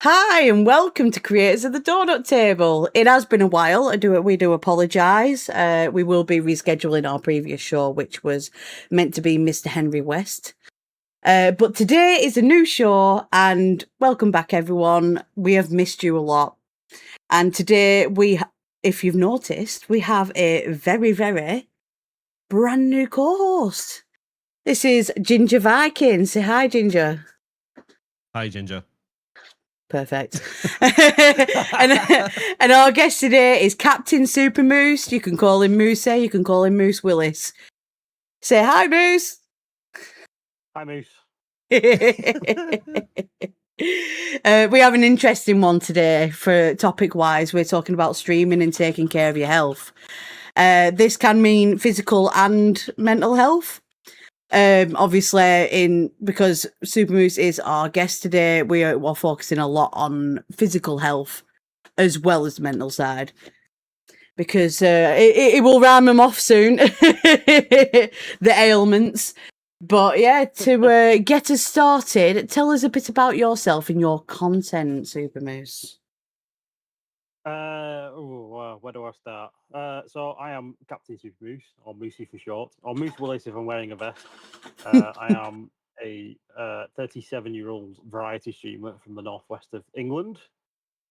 Hi and welcome to Creators of the Doughnut Table. It has been a while. We do apologise. We will be rescheduling our previous show, which was meant to be Mr. Henry West. But today is a new show, and welcome back, everyone. We have missed you a lot. And today if you've noticed, we have a very, very brand new co-host. This is Ginger Viking. Say hi, Ginger. Hi, Ginger. Perfect. and our guest today is Captain Super Moose. You can call him Moose. You can call him Moose Willis. Say hi, Moose. Hi, Moose. We have an interesting one today for topic-wise. We're talking about streaming and taking care of your health. This can mean physical and mental health. Obviously, because Super Moose is our guest today, we're focusing a lot on physical health as well as the mental side, because it will rhyme them off soon, the ailments. But yeah, to get us started, tell us a bit about yourself and your content, Super Moose. Where do I start? So I am Captain Super Moose, or Moosey for short, or Moose Willis if I'm wearing a vest. I am a 37-year-old variety streamer from the northwest of England.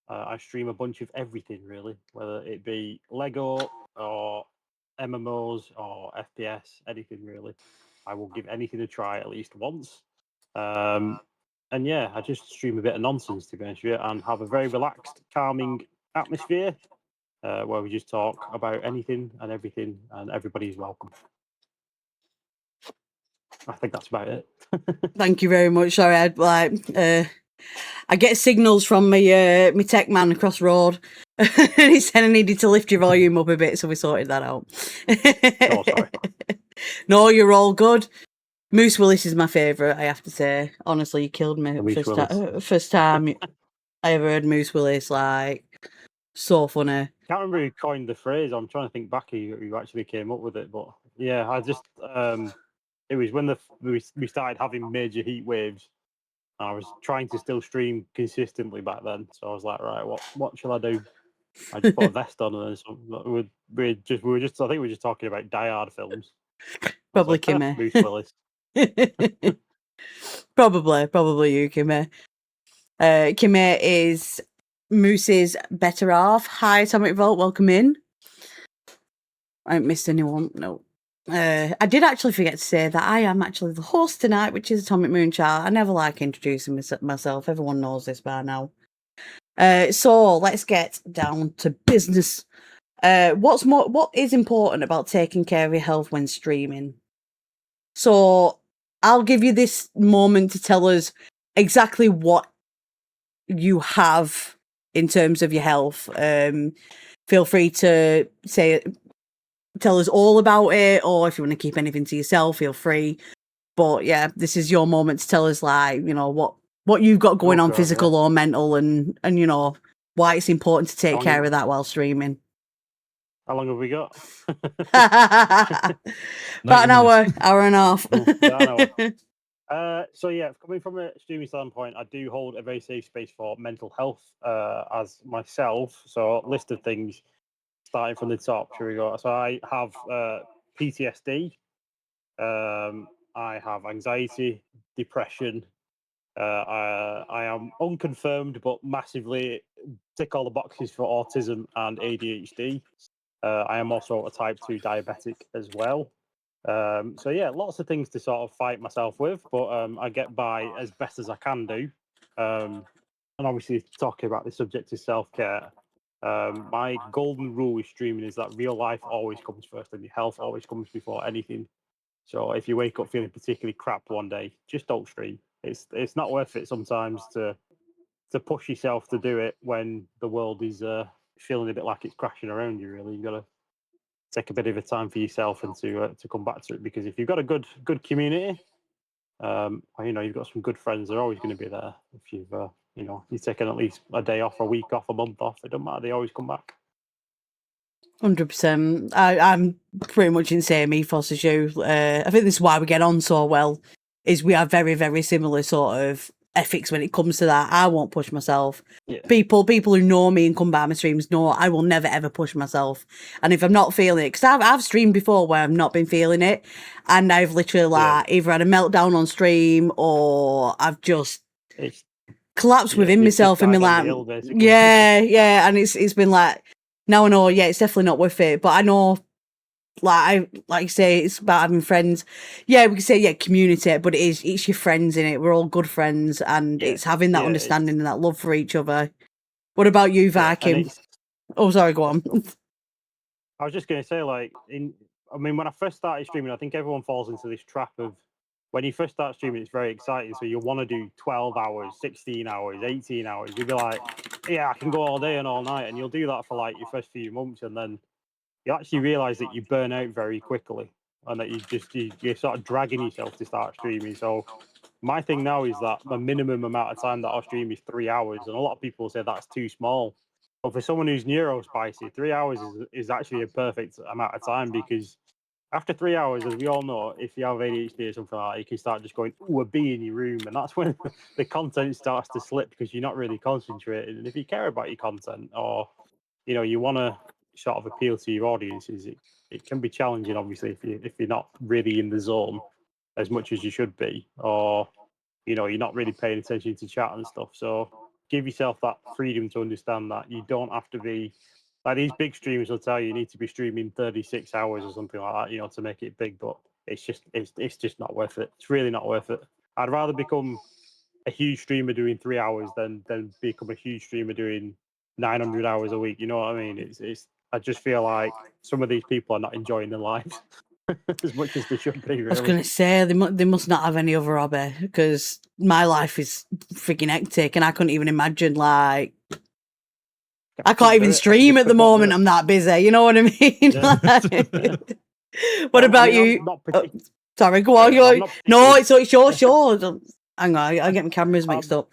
I stream a bunch of everything, really, whether it be Lego or MMOs or FPS, anything really. I will give anything a try at least once. And yeah, I just stream a bit of nonsense, to be honest with you, and have a very relaxed, calming atmosphere where we just talk about anything and everything, and everybody's welcome. I think that's about it. Thank you very much. Sorry, I get signals from my tech man across the road. He said I needed to lift your volume up a bit, so we sorted that out. Oh, sorry. No, you're all good. Moose Willis is my favourite, I have to say. Honestly, you killed me. First time I ever heard Moose Willis, like, so funny. I can't remember who coined the phrase. I'm trying to think back who actually came up with it, but yeah, I just it was when we started having major heat waves. I was trying to still stream consistently back then, so I was like, right, what shall I do? I just put a vest on, and then we were just I think we were just talking about Die Hard films. Probably Kimmy. Moose Willis. Probably you, Kimmy. Kimmy is Moose's better half. Hi, Atomic Vault, welcome in. I haven't missed anyone, no. I did actually forget to say that I am actually the host tonight, which is Atomic Moonchild. I never like introducing myself. Everyone knows this by now. So let's get down to business. What is important about taking care of your health when streaming? So I'll give you this moment to tell us exactly what you have in terms of your health. Feel free to tell us all about it, or if you want to keep anything to yourself, feel free. But yeah, this is your moment to tell us, like, you know, what you've got going on, physical or mental, and you know why it's important to take care of that while streaming. How long have we got? About an hour and a half. So yeah, coming from a streaming standpoint, I do hold a very safe space for mental health as myself. So list of things, starting from the top. Here we go. So I have PTSD. I have anxiety, depression. I am unconfirmed, but massively tick all the boxes for autism and ADHD. I am also a type 2 diabetic as well. So yeah, lots of things to sort of fight myself with, but I get by as best as I can do. And obviously, talking about the subject of self-care, my golden rule with streaming is that real life always comes first, and your health always comes before anything. So if you wake up feeling particularly crap one day, just don't stream. It's not worth it sometimes to push yourself to do it when the world is feeling a bit like it's crashing around you. Really, you've got to take a bit of a time for yourself and to come back to it, because if you've got a good community, you know, you've got some good friends, they're always going to be there. If you've you know, you've taken at least a day off, a week off, a month off, it doesn't matter, they always come back. 100%. I'm pretty much in the same ethos as you. I think this is why we get on so well, is we have very, very similar sort of ethics when it comes to that. I won't push myself. Yeah. People who know me and come by my streams know I will never ever push myself. And if I'm not feeling it, because I've streamed before where I've not been feeling it, and I've literally like either had a meltdown on stream or I've just It's collapsed within you've myself just and been died on like, the hill, basically. yeah, and it's been like, now I know, it's definitely not worth it. But I know, like you say, it's about having friends. Yeah, we can say community, but it's your friends in it. We're all good friends, and Yeah, it's having that yeah, understanding and that love for each other. What about you, yeah, and Viking? Oh, sorry, go on. I was just going to say, like, when I first started streaming, I think everyone falls into this trap of when you first start streaming, it's very exciting. So you'll want to do 12 hours, 16 hours, 18 hours. You'll be like, yeah, I can go all day and all night. And you'll do that for like your first few months. And then you actually realize that you burn out very quickly and that you're sort of dragging yourself to start streaming. So my thing now is that the minimum amount of time that I'll stream is 3 hours. And a lot of people say that's too small. But for someone who's neurospicy, 3 hours is actually a perfect amount of time because after 3 hours, as we all know, if you have ADHD or something like that, you can start just going, ooh, a bee in your room. And that's when the content starts to slip because you're not really concentrating. And if you care about your content or, you want to sort of appeal to your audiences, it can be challenging, obviously, if you're not really in the zone as much as you should be, or, you're not really paying attention to chat and stuff. So give yourself that freedom to understand that you don't have to be like these big streamers will tell you need to be streaming 36 hours or something like that, to make it big. But it's just not worth it. It's really not worth it. I'd rather become a huge streamer doing 3 hours than become a huge streamer doing 900 hours a week. You know what I mean? It's I just feel like some of these people are not enjoying their lives as much as they should be. I was Really. going to say they must not have any other hobby because my life is freaking hectic, and I couldn't even imagine like. I can't even stream at the moment. I'm that busy. You know what I mean? Yeah. What Well, I about mean, I'm you? not Oh, partic- sorry, go on. I'm not No, particularly- it's yours. Hang on, I get my cameras mixed up.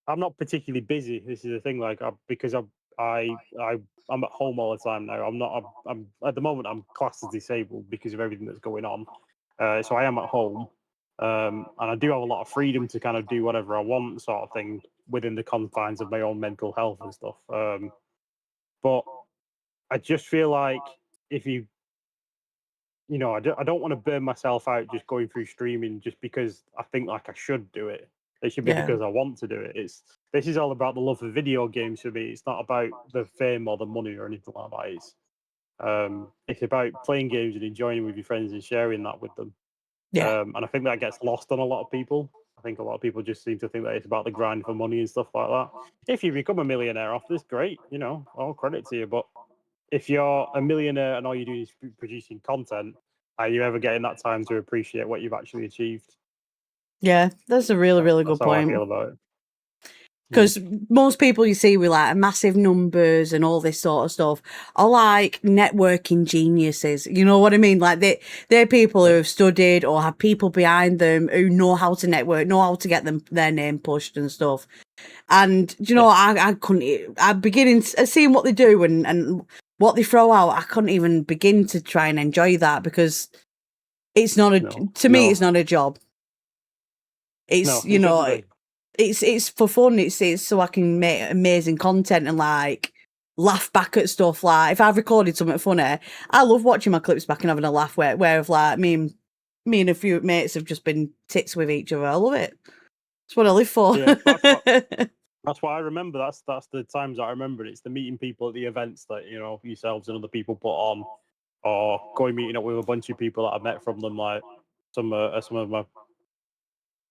I'm not particularly busy. This is the thing, like, because I'm at home all the time now. I'm not. I'm at the moment. I'm classed as disabled because of everything that's going on. So I am at home, and I do have a lot of freedom to kind of do whatever I want, sort of thing, within the confines of my own mental health and stuff. But I just feel like if I don't want to burn myself out just going through streaming just because I think like I should do it. It should be Yeah. because I want to do it. This is all about the love of video games for me. It's not about the fame or the money or anything like that. It's about playing games and enjoying with your friends and sharing that with them. Yeah. And I think that gets lost on a lot of people. I think a lot of people just seem to think that it's about the grind for money and stuff like that. If you become a millionaire off this, great, all credit to you. But if you're a millionaire and all you do is producing content, are you ever getting that time to appreciate what you've actually achieved? Yeah, that's a really, really That's good how I point. feel about it. Because most people you see with like massive numbers and all this sort of stuff are like networking geniuses. You know what I mean? Like they're people who have studied or have people behind them who know how to network, know how to get their name pushed and stuff. And I couldn't. I'm beginning seeing what they do and what they throw out. I couldn't even begin to try and enjoy that because it's not to me. It's not a job. It's No, it shouldn't be. It's for fun. It's so I can make amazing content and like laugh back at stuff. Like if I've recorded something funny, I love watching my clips back and having a laugh. Where if like me and a few mates have just been tits with each other. I love it. That's what I live for. Yeah, that's what I remember. That's the times I remember. It's the meeting people at the events that yourselves and other people put on, or going meeting up with a bunch of people that I met from them. Like some of my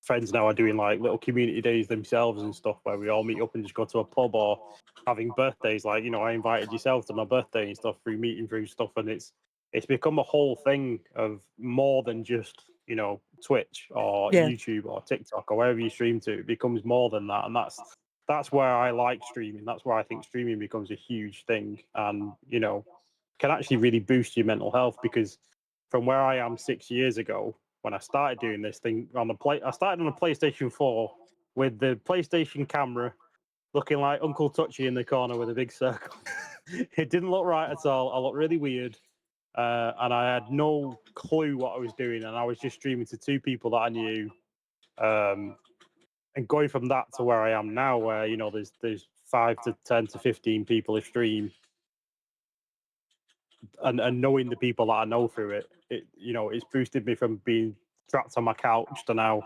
friends now are doing like little community days themselves and stuff where we all meet up and just go to a pub or having birthdays. Like I invited yourself to my birthday and stuff through meeting through stuff, and it's become a whole thing of more than just Twitch or Yeah. YouTube or TikTok or wherever you stream to. It becomes more than that, and that's where I like streaming. That's where I think streaming becomes a huge thing, and can actually really boost your mental health because from where I am 6 years ago when I started doing this thing I started on a PlayStation 4 with the PlayStation camera looking like Uncle Touchy in the corner with a big circle. It didn't look right at all. I looked really weird. And I had no clue what I was doing. And I was just streaming to two people that I knew, and going from that to where I am now, where there's 5 to 10 to 15 people a stream, and knowing the people that I know through it's boosted me from being trapped on my couch to now,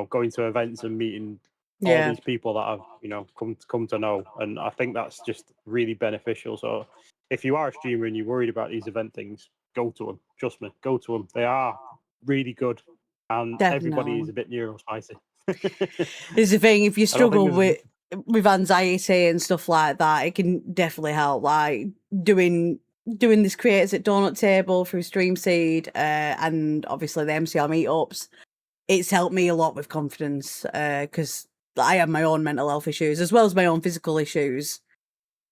going to events and meeting all Yeah, these people that I've come to know, and I think that's just really beneficial. So if you are a streamer and you're worried about these event things, go to them. Trust me, go to them. They are really good, and everybody is definitely. a bit neurospicy. It's the thing, if you I don't think struggle with anxiety and stuff like that, it can definitely help. Like doing this creators at Doughnut Table through Stream Seed, and obviously the MCR meetups, it's helped me a lot with confidence, because I have my own mental health issues as well as my own physical issues.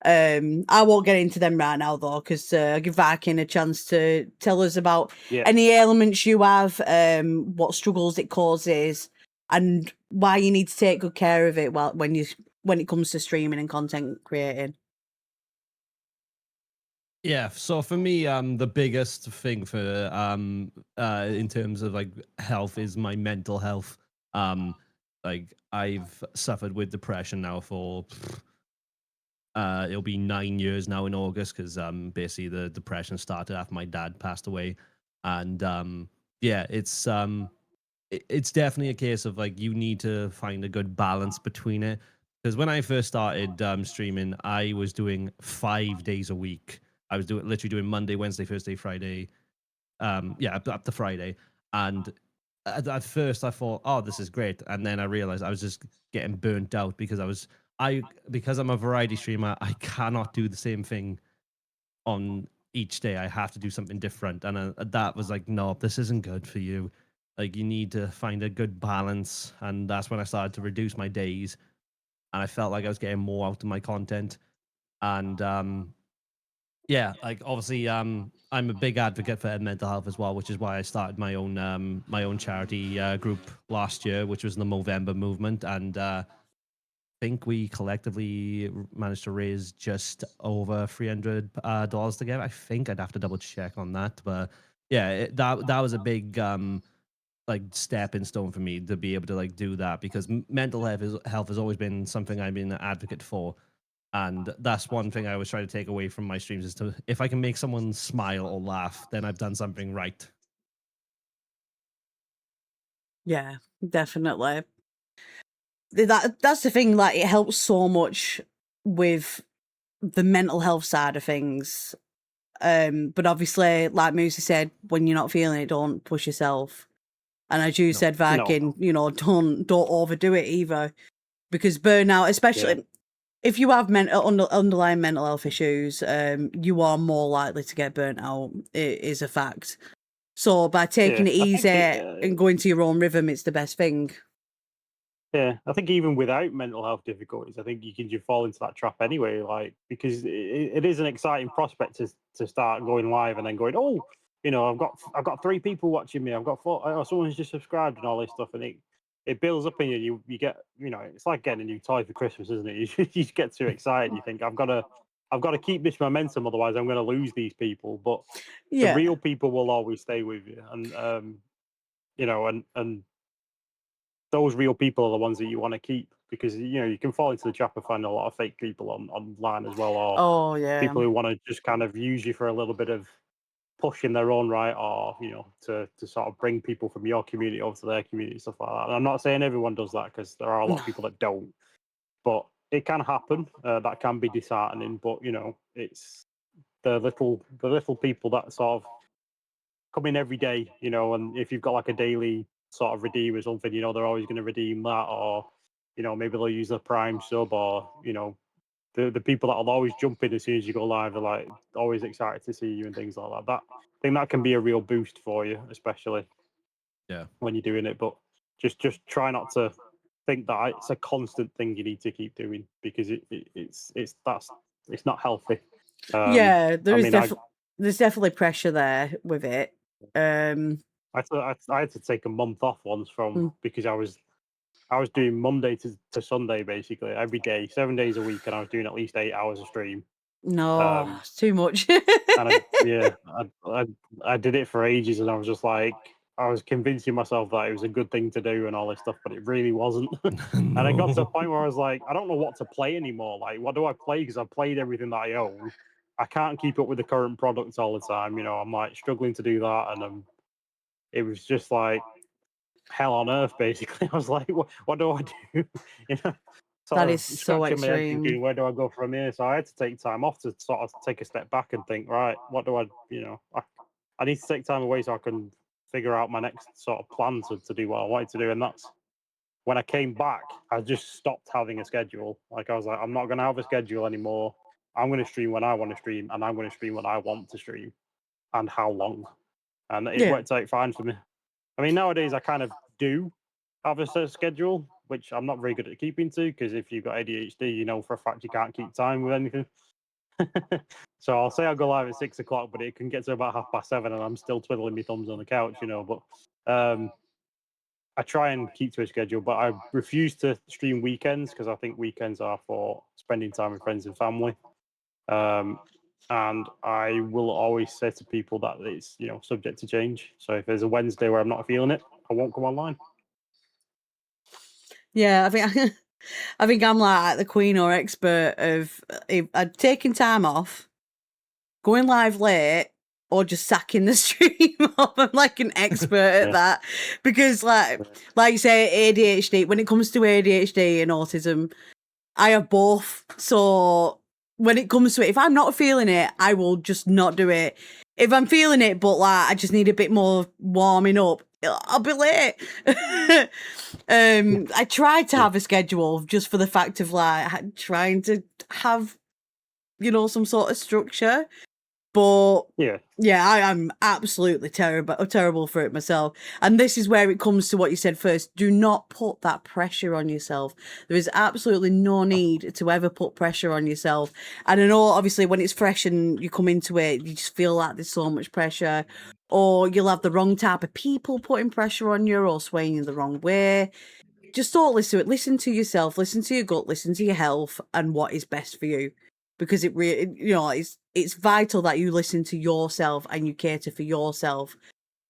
I won't get into them right now though, because I'll give Varkin a chance to tell us about Yeah. any ailments you have, what struggles it causes, and why you need to take good care of it when it comes to streaming and content creating. Yeah, so for me, the biggest thing for in terms of like health is my mental health. Like I've suffered with depression now for it'll be 9 years now in August, because basically the depression started after my dad passed away, and yeah, it's definitely a case of like you need to find a good balance between it. Because when I first started streaming, I was doing 5 days a week. I was literally doing Monday, Wednesday, Thursday, Friday. Yeah, up to Friday. And at first I thought, oh, this is great. And then I realized I was just getting burnt out because because I'm a variety streamer, I cannot do the same thing on each day. I have to do something different. And that was like, no, this isn't good for you. Like, you need to find a good balance. And that's when I started to reduce my days. And I felt like I was getting more out of my content. And yeah, like obviously, I'm a big advocate for mental health as well, which is why I started my own charity group last year, which was the Movember movement, and think we collectively managed to raise just over $300 together. I think I'd have to double check on that, but yeah, that was a big like stepping stone for me to be able to like do that, because mental health has always been something I've been an advocate for. And that's one thing I always try to take away from my streams, is to, if I can make someone smile or laugh, then I've done something right. Yeah, definitely. That's the thing. Like, it helps so much with the mental health side of things. But obviously, like Moosey said, when you're not feeling it, don't push yourself. And as you No. said, No. Varkin, don't overdo it either, because burnout, especially if you have underlying mental health issues, you are more likely to get burnt out. It is a fact. So by taking it I easy think and going to your own rhythm, it's the best thing. I think even without mental health difficulties, I think you can just fall into that trap anyway. Like, because it is an exciting prospect to start going live and then going, oh, I've got 3 people watching me. I've got 4. Oh, someone's just subscribed and all this stuff, and it builds up in you. You get, it's like getting a new toy for Christmas, isn't it? You just get too excited. You think I've got to keep this momentum, otherwise I'm going to lose these people. But the Yeah. real people will always stay with you, and and those real people are the ones that you want to keep, because you can fall into the trap of finding a lot of fake people online as well, or Oh yeah. people who want to just kind of use you for a little bit of push in their own right, or to sort of bring people from your community over to their community, stuff like that. And I'm not saying everyone does that, because there are a lot of people that don't, but it can happen. That can be disheartening, but it's the little people that sort of come in every day, and if you've got like a daily sort of redeem or something, they're always going to redeem that, or maybe they'll use the Prime sub, or the people that'll always jump in as soon as you go live are like always excited to see you and things like that. I think that can be a real boost for you, especially when you're doing it. But just try not to think that it's a constant thing you need to keep doing, because it's not healthy. Yeah, I mean, there's definitely pressure there with it. I had to take a month off once because I was doing Monday to Sunday basically every day, 7 days a week, and I was doing at least 8 hours of stream. No, it's too much. And I did it for ages, and I was just like, I was convincing myself that it was a good thing to do and all this stuff, but it really wasn't. And I got to a point where I was like, I don't know what to play anymore. Like, what do I play? Because I've played everything that I own. I can't keep up with the current products all the time. I'm like struggling to do that, and it was just like hell on earth. Basically, I was like, what do I do? Sort That of is so scratching my head, extreme. thinking, where do I go from here? So I had to take time off to sort of take a step back and think, right, what do I need to take time away so I can figure out my next sort of plan to do what I wanted to do. And that's when I came back, I just stopped having a schedule. Like I was like, I'm not going to have a schedule anymore. I'm going to stream when I want to stream, and I'm going to stream when I want to stream, and how long. And it worked out fine for me. I mean, nowadays I kind of do have a set schedule, which I'm not very good at keeping to, because if you've got ADHD, you know for a fact you can't keep time with anything. So I'll say I'll go live at 6 o'clock, but it can get to about 7:30, and I'm still twiddling my thumbs on the couch, But I try and keep to a schedule, but I refuse to stream weekends because I think weekends are for spending time with friends and family. And I will always say to people that it's subject to change. So if there's a Wednesday where I'm not feeling it, I won't come online. Yeah, I think I think I'm like the queen or expert of taking time off, going live late, or just sacking the stream off. I'm like an expert at that because, like you say, ADHD. When it comes to ADHD and autism, I have both. So when it comes to it, if I'm not feeling it, I will just not do it. If I'm feeling it, but like I just need a bit more warming up, I'll be late. I tried to have a schedule just for the fact of like trying to have, some sort of structure. But I am absolutely terrible for it myself. And this is where it comes to what you said first. Do not put that pressure on yourself. There is absolutely no need to ever put pressure on yourself. And I know, obviously, when it's fresh and you come into it, you just feel like there's so much pressure. Or you'll have the wrong type of people putting pressure on you or swaying you the wrong way. Just don't listen to it. Listen to yourself. Listen to your gut. Listen to your health and what is best for you. Because it really, it's vital that you listen to yourself and you cater for yourself,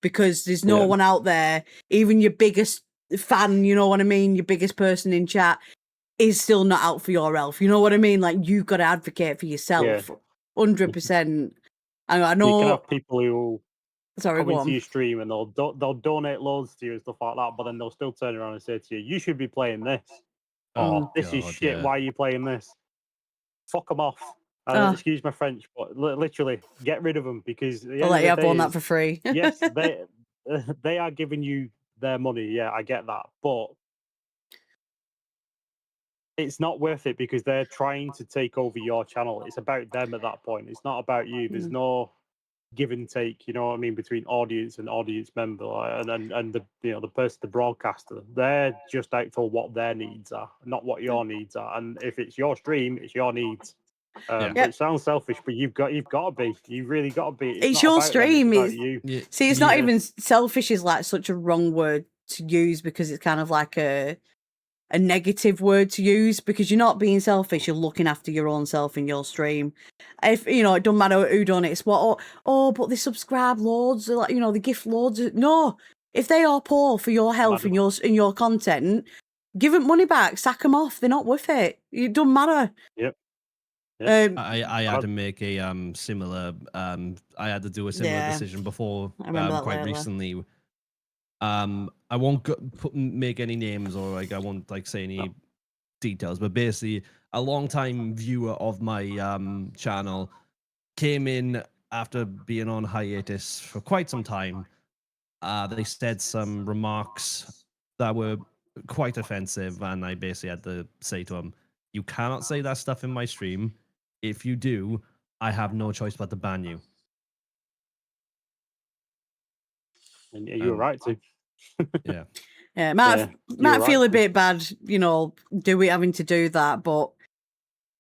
because there's no one out there, even your biggest fan, you know what I mean, your biggest person in chat is still not out for your health. You know what I mean? Like, you've got to advocate for yourself, 100%. I know you can have people who come into your stream and they'll donate loads to you and stuff like that, but then they'll still turn around and say to you, "You should be playing this." This is shit. Yeah. Why are you playing this? Fuck them off. Excuse my French, but literally get rid of them, because I'll let you have one that for free. Yes, they are giving you their money. Yeah, I get that, but it's not worth it because they're trying to take over your channel. It's about them at that point. It's not about you. There's no give and take, you know what I mean, between audience and audience member, and the person, the broadcaster. They're just out for what their needs are, not what your needs are. And if it's your stream, it's your needs. It sounds selfish, but you've got to be. You've really got to be. It's your stream. It's about you. See, it's not even selfish. Is like such a wrong word to use, because it's kind of like a negative word to use, because you're not being selfish. You're looking after your own self in your stream. If it doesn't matter who donates what. But they subscribe loads. Like, they gift loads. No, if they are poor for your health and your content, give them money back. Sack them off. They're not worth it. It doesn't matter. Yep. I had to make a similar. I had to do a similar decision before quite recently. I won't make any names, or like I won't say any details, but basically a long-time viewer of my channel came in after being on hiatus for quite some time. They said some remarks that were quite offensive, and I basically had to say to them, "You cannot say that stuff in my stream. If you do, I have no choice but to ban you." And you were right to. Yeah. Yeah, might feel a bit bad, having to do that, but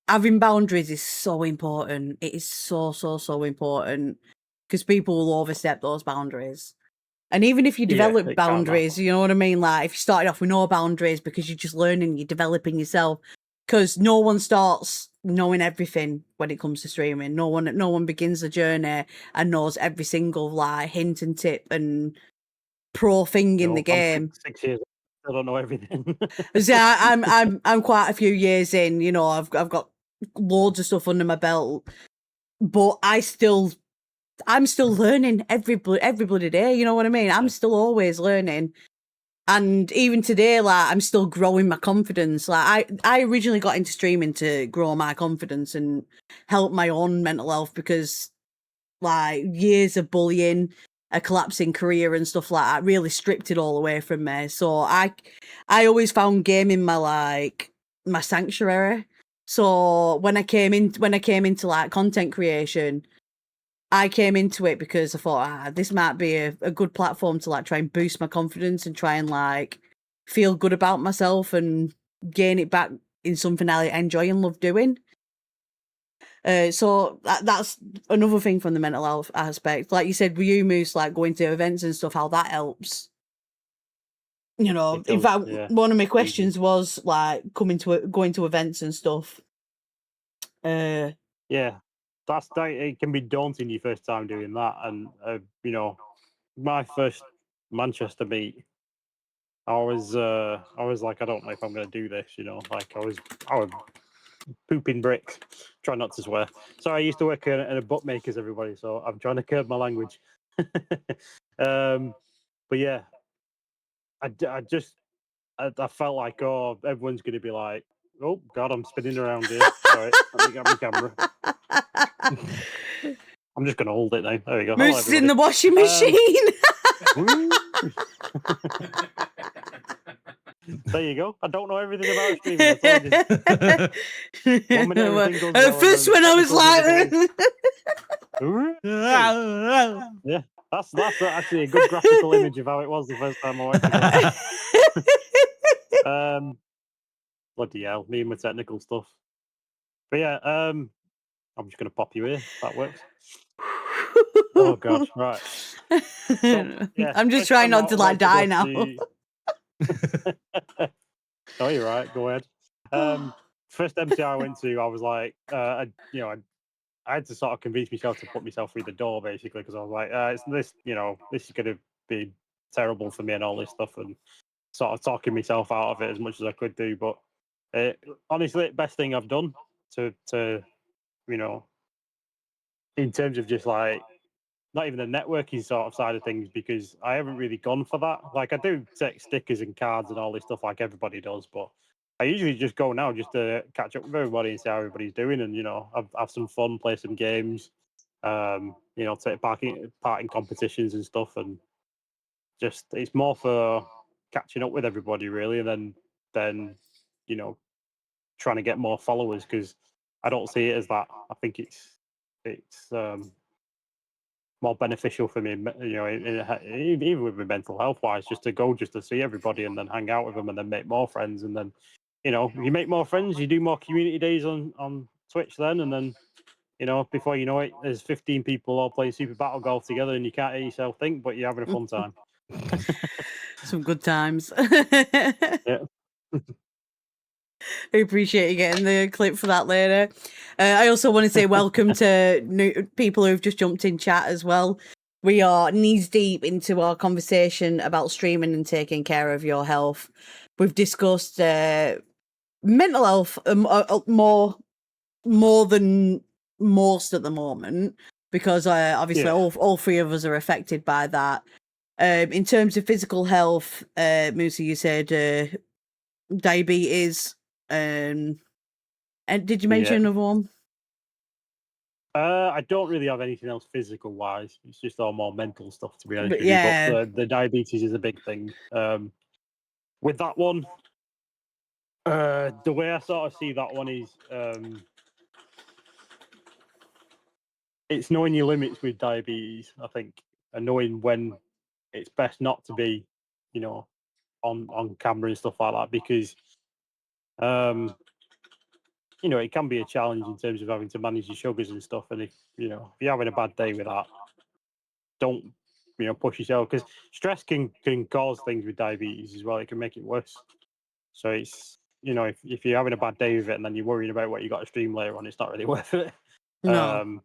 having boundaries is so important. It is so, so, so important, because people will overstep those boundaries. And even if you develop boundaries, you know what I mean? Like, if you started off with no boundaries because you're just learning, you're developing yourself, because no one starts knowing everything when it comes to streaming. No one begins the journey and knows every single hint and tip and pro thing in No, the game. I'm 6 years. I don't know everything. See, I'm quite a few years in. You know, I've got loads of stuff under my belt, but I'm still learning every bloody day. You know what I mean? I'm still always learning. And even today, like, I'm still growing my confidence. Like, I originally got into streaming to grow my confidence and help my own mental health because, like, years of bullying, a collapsing career and stuff like that really stripped it all away from me. So I always found gaming my sanctuary. So when I came into like content creation, I came into it because I thought, this might be a good platform to like try and boost my confidence and try and like feel good about myself and gain it back in something I enjoy and love doing. So that's another thing from the mental health aspect. Like you said, with you, Moose, like going to events and stuff, how that helps. You know, It in does, fact, yeah. one of my questions was like going to events and stuff. Yeah, that. It can be daunting your first time doing that, and you know, my first Manchester meet, I was like, I don't know if I'm going to do this. You know, like I was pooping bricks. Try not to swear. So I used to work at a bookmakers, everybody. So I'm trying to curb my language. But yeah, I felt like, oh, everyone's going to be like, oh God, I'm spinning around here. Sorry, let me get my camera. I'm just going to hold it now. There we go. Hello, Moose in the everybody. washing machine. There you go. I don't know everything about streaming. I told you. 1 minute everything goes At well. first, and when then I was technical like, difficulties. Yeah, that's actually a good graphical image of how it was the first time I watched it. Bloody hell, me and my technical stuff. But yeah, I'm just gonna pop you here. That works. Oh god, right. So, yeah, I'm just first trying time not to I like went to die go now. see- Oh, you're right. Go ahead. First MCI I went to, I was like, I had to sort of convince myself to put myself through the door, basically, because I was like, it's this, this is going to be terrible for me and all this stuff, and sort of talking myself out of it as much as I could do. But honestly, best thing I've done to in terms of just like not even the networking sort of side of things, because I haven't really gone for that. Like, I do take stickers and cards and all this stuff like everybody does, but I usually just go now just to catch up with everybody and see how everybody's doing, and have some fun, play some games, take part in competitions and stuff, and just it's more for catching up with everybody really, and then trying to get more followers, because I don't see it as that. I think it's more beneficial for me, even with my mental health wise, just to go, just to see everybody and then hang out with them and then make more friends. And then, you make more friends, you do more community days on Twitch then. And then, before you know it, there's 15 people all playing Super Battle Golf together and you can't hear yourself think, but you're having a fun time. Some good times. Yeah. I appreciate you getting the clip for that later. I also want to say welcome to new people who've just jumped in chat as well. We are knees deep into our conversation about streaming and taking care of your health. We've discussed mental health more than most at the moment, because obviously Yeah. all three of us are affected by that. In terms of physical health, Musa, you said diabetes. And did you mention another one? I don't really have anything else physical wise. It's just all more mental stuff, to be honest But with you. yeah. But the diabetes is a big thing. With that one, the way I sort of see that one is it's knowing your limits with diabetes, I think, and knowing when it's best not to be, on camera and stuff like that, because it can be a challenge in terms of having to manage your sugars and stuff. And if you're having a bad day with that, don't push yourself, because stress can cause things with diabetes as well. It can make it worse. So it's if you're having a bad day with it and then you're worrying about what you got to stream later on, it's not really worth it. No.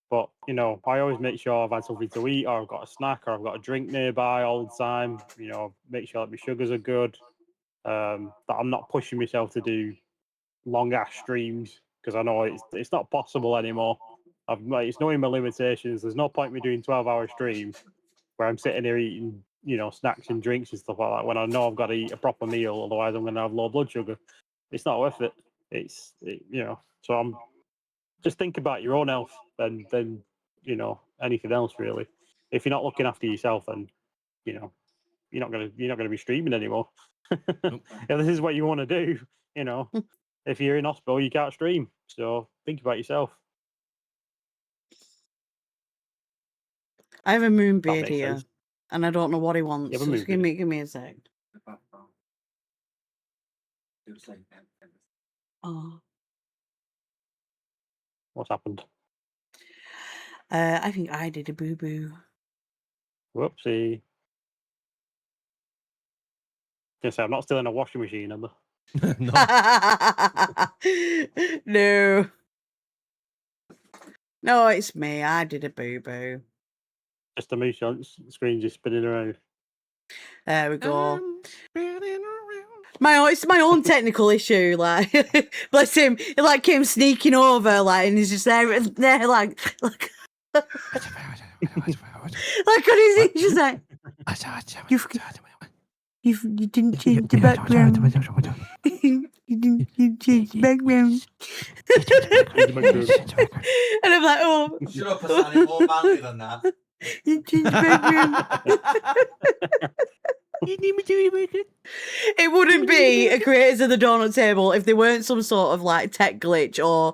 But I always make sure I've had something to eat, or I've got a snack, or I've got a drink nearby all the time. Make sure that my sugars are good. That I'm not pushing myself to do long ass streams because I know it's not possible anymore. It's knowing my limitations. There's no point me doing 12-hour streams where I'm sitting here eating, snacks and drinks and stuff like that when I know I've got to eat a proper meal, otherwise I'm going to have low blood sugar. It's not worth it. So I'm just think about your own health than anything else really. If you're not looking after yourself, then you're not gonna be streaming anymore. Nope. If this is what you want to do, if you're in hospital, you can't stream. So think about yourself. I have a moon That beard makes here, sense. and I don't know what he wants. You have a So moon just give me a sec. Oh, What's happened? I think I did a boo boo. Whoopsie. Gonna say I'm not still in a washing machine, am I? No. No. No, it's me. I did a boo boo. Just the moose on screen just spinning around. There we go. I'm spinning around. It's my own technical issue. Like, bless him. He like came sneaking over, like, and he's just there, like on his he's just like, you didn't change the background. You didn't change the background. And I'm like, oh, Shut up, I sounded more manly than that. you changed the background. It wouldn't be a creators of the donut table if there weren't some sort of like tech glitch or,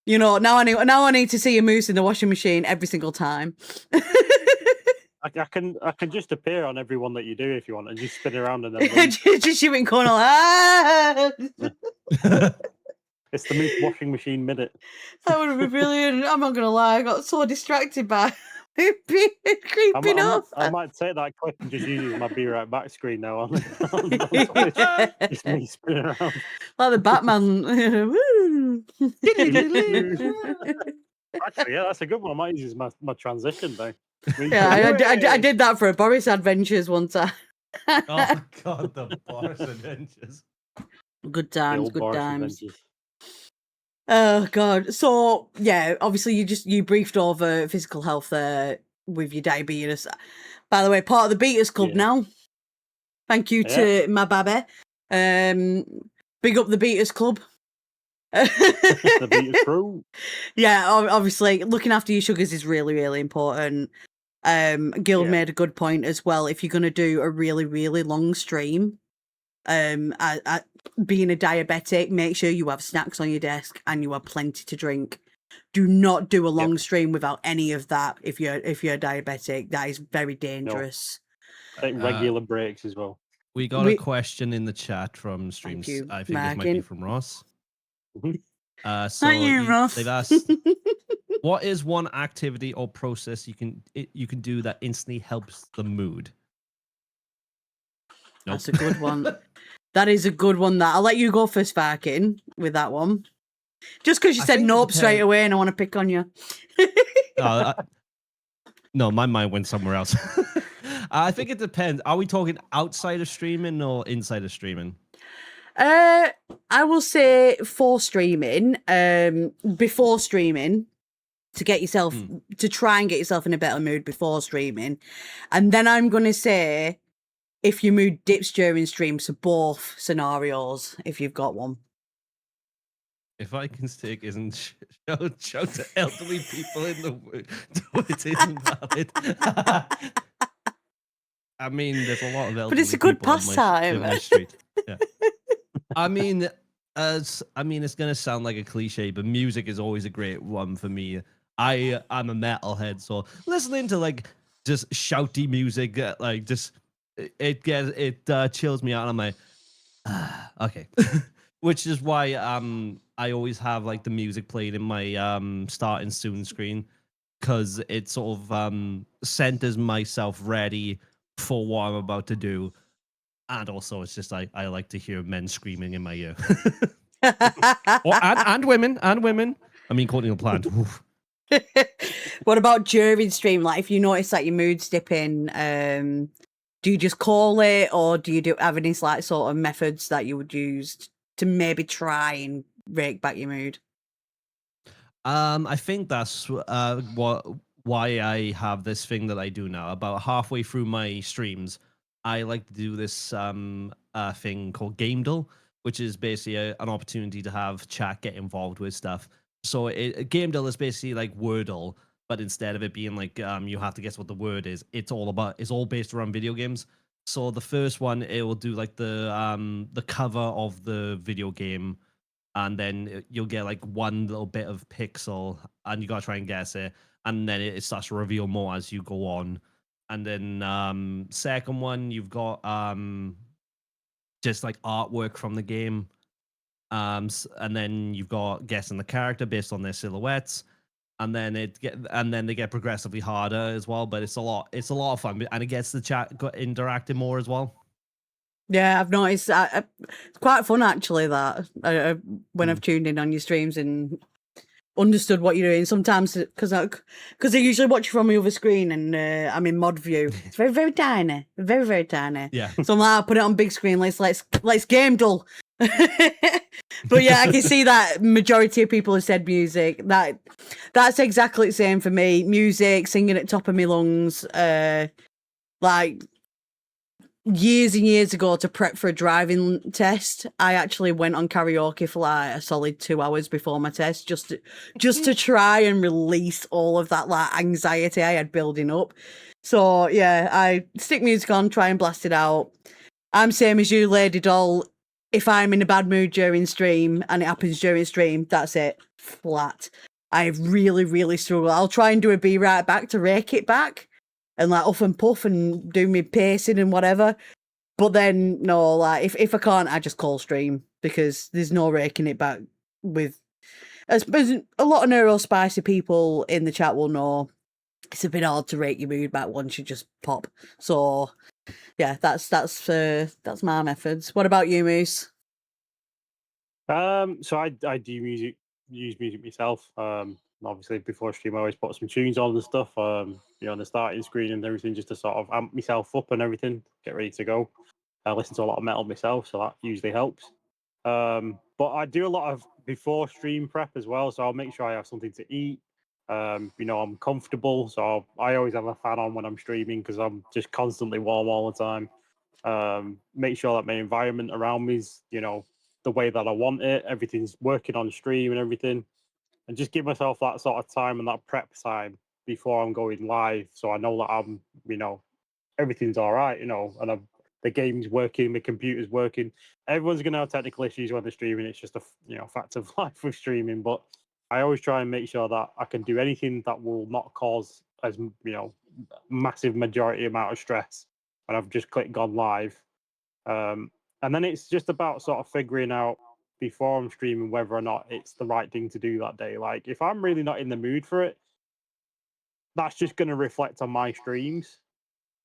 now I need to see a moose in the washing machine every single time. I can just appear on every one that you do if you want and just spin around and then Just shooting corner. Ah! It's the moose washing machine minute. That would have been brilliant. I'm not gonna lie, I got so distracted by creeping up. I might take that clip and just use it as my be right back screen now on just me spinning around. Like the Batman. Actually, yeah, that's a good one. I might use it as my transition though. Yeah, I did that for a Boris Adventures one time. Oh God, the Boris Adventures. Good The times, old good Boris times. Adventures. Oh God. So yeah, obviously you briefed over physical health there with your diabetes. By the way, part of the Beaters Club Yeah. now. Thank you to my baby. Big up the Beaters Club. The beat is through. Yeah, obviously looking after your sugars is really, really important. Guild Yeah. made a good point as well. If you're going to do a really, really long stream, being a diabetic, make sure you have snacks on your desk and you have plenty to drink. Do not do a long stream without any of that. If you're diabetic, that is very dangerous. Take regular breaks as well. We got a question in the chat from streams. you, I think this might be Markin. from Ross. Mhm. So Thank you, Ross. they've asked, what is one activity or process you can do that instantly helps the mood? Nope. That's a good one. That is a good one. That I'll let you go first, Farkin, with that one. Just because you I said think it nope straight depends. away, and I want to pick on you. No, my mind went somewhere else. I think it depends. Are we talking outside of streaming or inside of streaming? I will say for streaming, before streaming, to get yourself to try and get yourself in a better mood before streaming, and then I'm gonna say if your mood dips during stream, so both scenarios if you've got one. If I can stick isn't show to elderly people in the wood, it isn't valid. I mean, there's a lot of elderly But it's a good people on pastime. my street. Yeah. I mean, it's gonna sound like a cliche, but music is always a great one for me. I'm a metalhead, so listening to like just shouty music, like just it chills me out. And I'm like, okay, which is why I always have like the music played in my starting soon screen, because it sort of centers myself ready for what I'm about to do. And also, it's just like I like to hear men screaming in my ear, and women. I mean, Courtney LaPlante. Oof. What about during stream? Like, if you notice that your mood's dipping, do you just call it, or do you have any like sort of methods that you would use to maybe try and rake back your mood? I think that's why I have this thing that I do now. About halfway through my streams, I like to do this thing called Gamedle, which is basically an opportunity to have chat get involved with stuff. So Gamedle is basically like Wordle, but instead of it being like you have to guess what the word is, it's all based around video games. So the first one, it will do like the cover of the video game, and then you'll get like one little bit of pixel, and you gotta try and guess it, and then it starts to reveal more as you go on. And then second one, you've got just like artwork from the game, and then you've got guessing the character based on their silhouettes, and then they get progressively harder as well. But it's a lot of fun, and it gets the chat interacting more as well. Yeah, I've noticed. It's quite fun actually. That when I've tuned in on your streams and understood what you're doing. Sometimes because I usually watch from my other screen, and I'm in mod view. It's very very tiny, very very tiny. Yeah. So I'm like, I'll put it on big screen. Let's game dull. But yeah, I can see that majority of people have said music. That's exactly the same for me. Music, singing at top of my lungs. Like years and years ago, to prep for a driving test, I actually went on karaoke for like a solid 2 hours before my test, just to try and release all of that like anxiety I had building up. So yeah, I stick music on, try and blast it out. I'm same as you, Lady Doll. If I'm in a bad mood during stream and it happens during stream, that's it, flat. I really, really struggle. I'll try and do a be right back to rake it back and like huff and puff and do me pacing and whatever. But then no, like if I can't, I just call stream, because there's no raking it back with. I suppose a lot of neurospicy people in the chat will know it's a bit hard to rake your mood back once you just pop. So yeah, that's my methods. What about you, Moose? So I use music myself. Obviously before stream I always put some tunes on and stuff. On the starting screen and everything, just to sort of amp myself up and everything, get ready to go. I listen to a lot of metal myself, so that usually helps. But I do a lot of before stream prep as well, so I'll make sure I have something to eat. I'm comfortable, so I always have a fan on when I'm streaming because I'm just constantly warm all the time. Make sure that my environment around me is, the way that I want it. Everything's working on stream and everything, and just give myself that sort of time and that prep time before I'm going live, so I know that I'm, everything's all right, and the game's working, the computer's working. Everyone's going to have technical issues when they're streaming. It's just a fact of life with streaming. But I always try and make sure that I can do anything that will not cause as massive majority amount of stress when I've just clicked gone live. And then it's just about sort of figuring out before I'm streaming whether or not it's the right thing to do that day. Like if I'm really not in the mood for it, that's just going to reflect on my streams.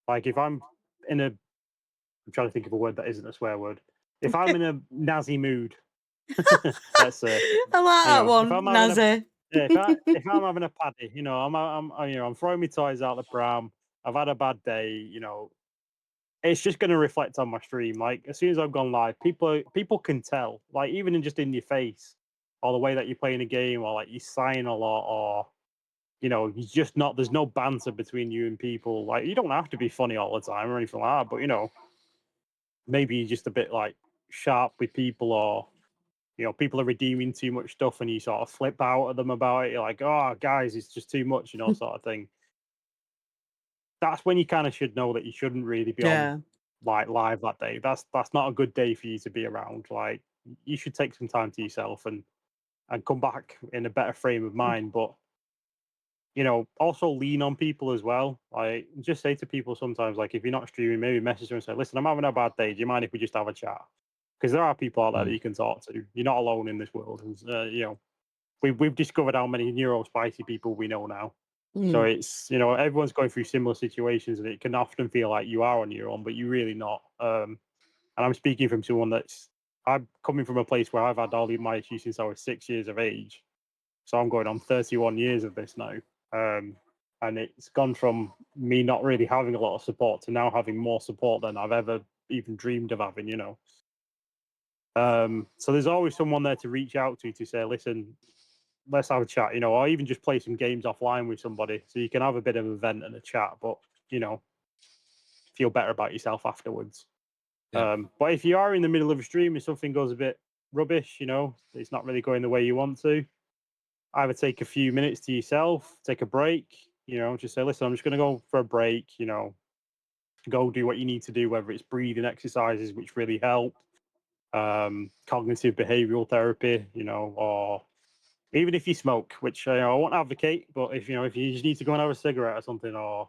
Like if I'm trying to think of a word that isn't a swear word. If I'm in a nazi mood, let's say. I like that one, nazi. If I'm having a paddy, I'm throwing my toys out the pram. I've had a bad day, it's just going to reflect on my stream. Like as soon as I've gone live, people can tell, like even in your face, or the way that you're playing a game, or like you sighing a lot, or he's just not. There's no banter between you and people. Like you don't have to be funny all the time or anything like that, but maybe you're just a bit like sharp with people, or people are redeeming too much stuff and you sort of flip out at them about it. You're like, oh guys, it's just too much, sort of thing. That's when you kind of should know that you shouldn't really be on like live that day. That's not a good day for you to be around. Like you should take some time to yourself and come back in a better frame of mind. But also lean on people as well. Like just say to people sometimes, like if you're not streaming, maybe message them and say, listen, I'm having a bad day. Do you mind if we just have a chat? Because there are people out there that you can talk to. You're not alone in this world. And, we've discovered how many neurospicy people we know now. So it's, everyone's going through similar situations, and it can often feel like you are on your own, but you're really not. And I'm speaking from someone I'm coming from a place where I've had all my issues since I was 6 years of age. So I'm going on 31 years of this now. And it's gone from me not really having a lot of support to now having more support than I've ever even dreamed of having, So there's always someone there to reach out to say, listen, let's have a chat, or even just play some games offline with somebody. So you can have a bit of a vent and a chat, but, feel better about yourself afterwards. Yeah. But if you are in the middle of a stream and something goes a bit rubbish, it's not really going the way you want to, either take a few minutes to yourself, take a break, just say, listen, I'm just going to go for a break, go do what you need to do, whether it's breathing exercises, which really help, cognitive behavioral therapy, or even if you smoke, which I won't advocate, but if you just need to go and have a cigarette or something, or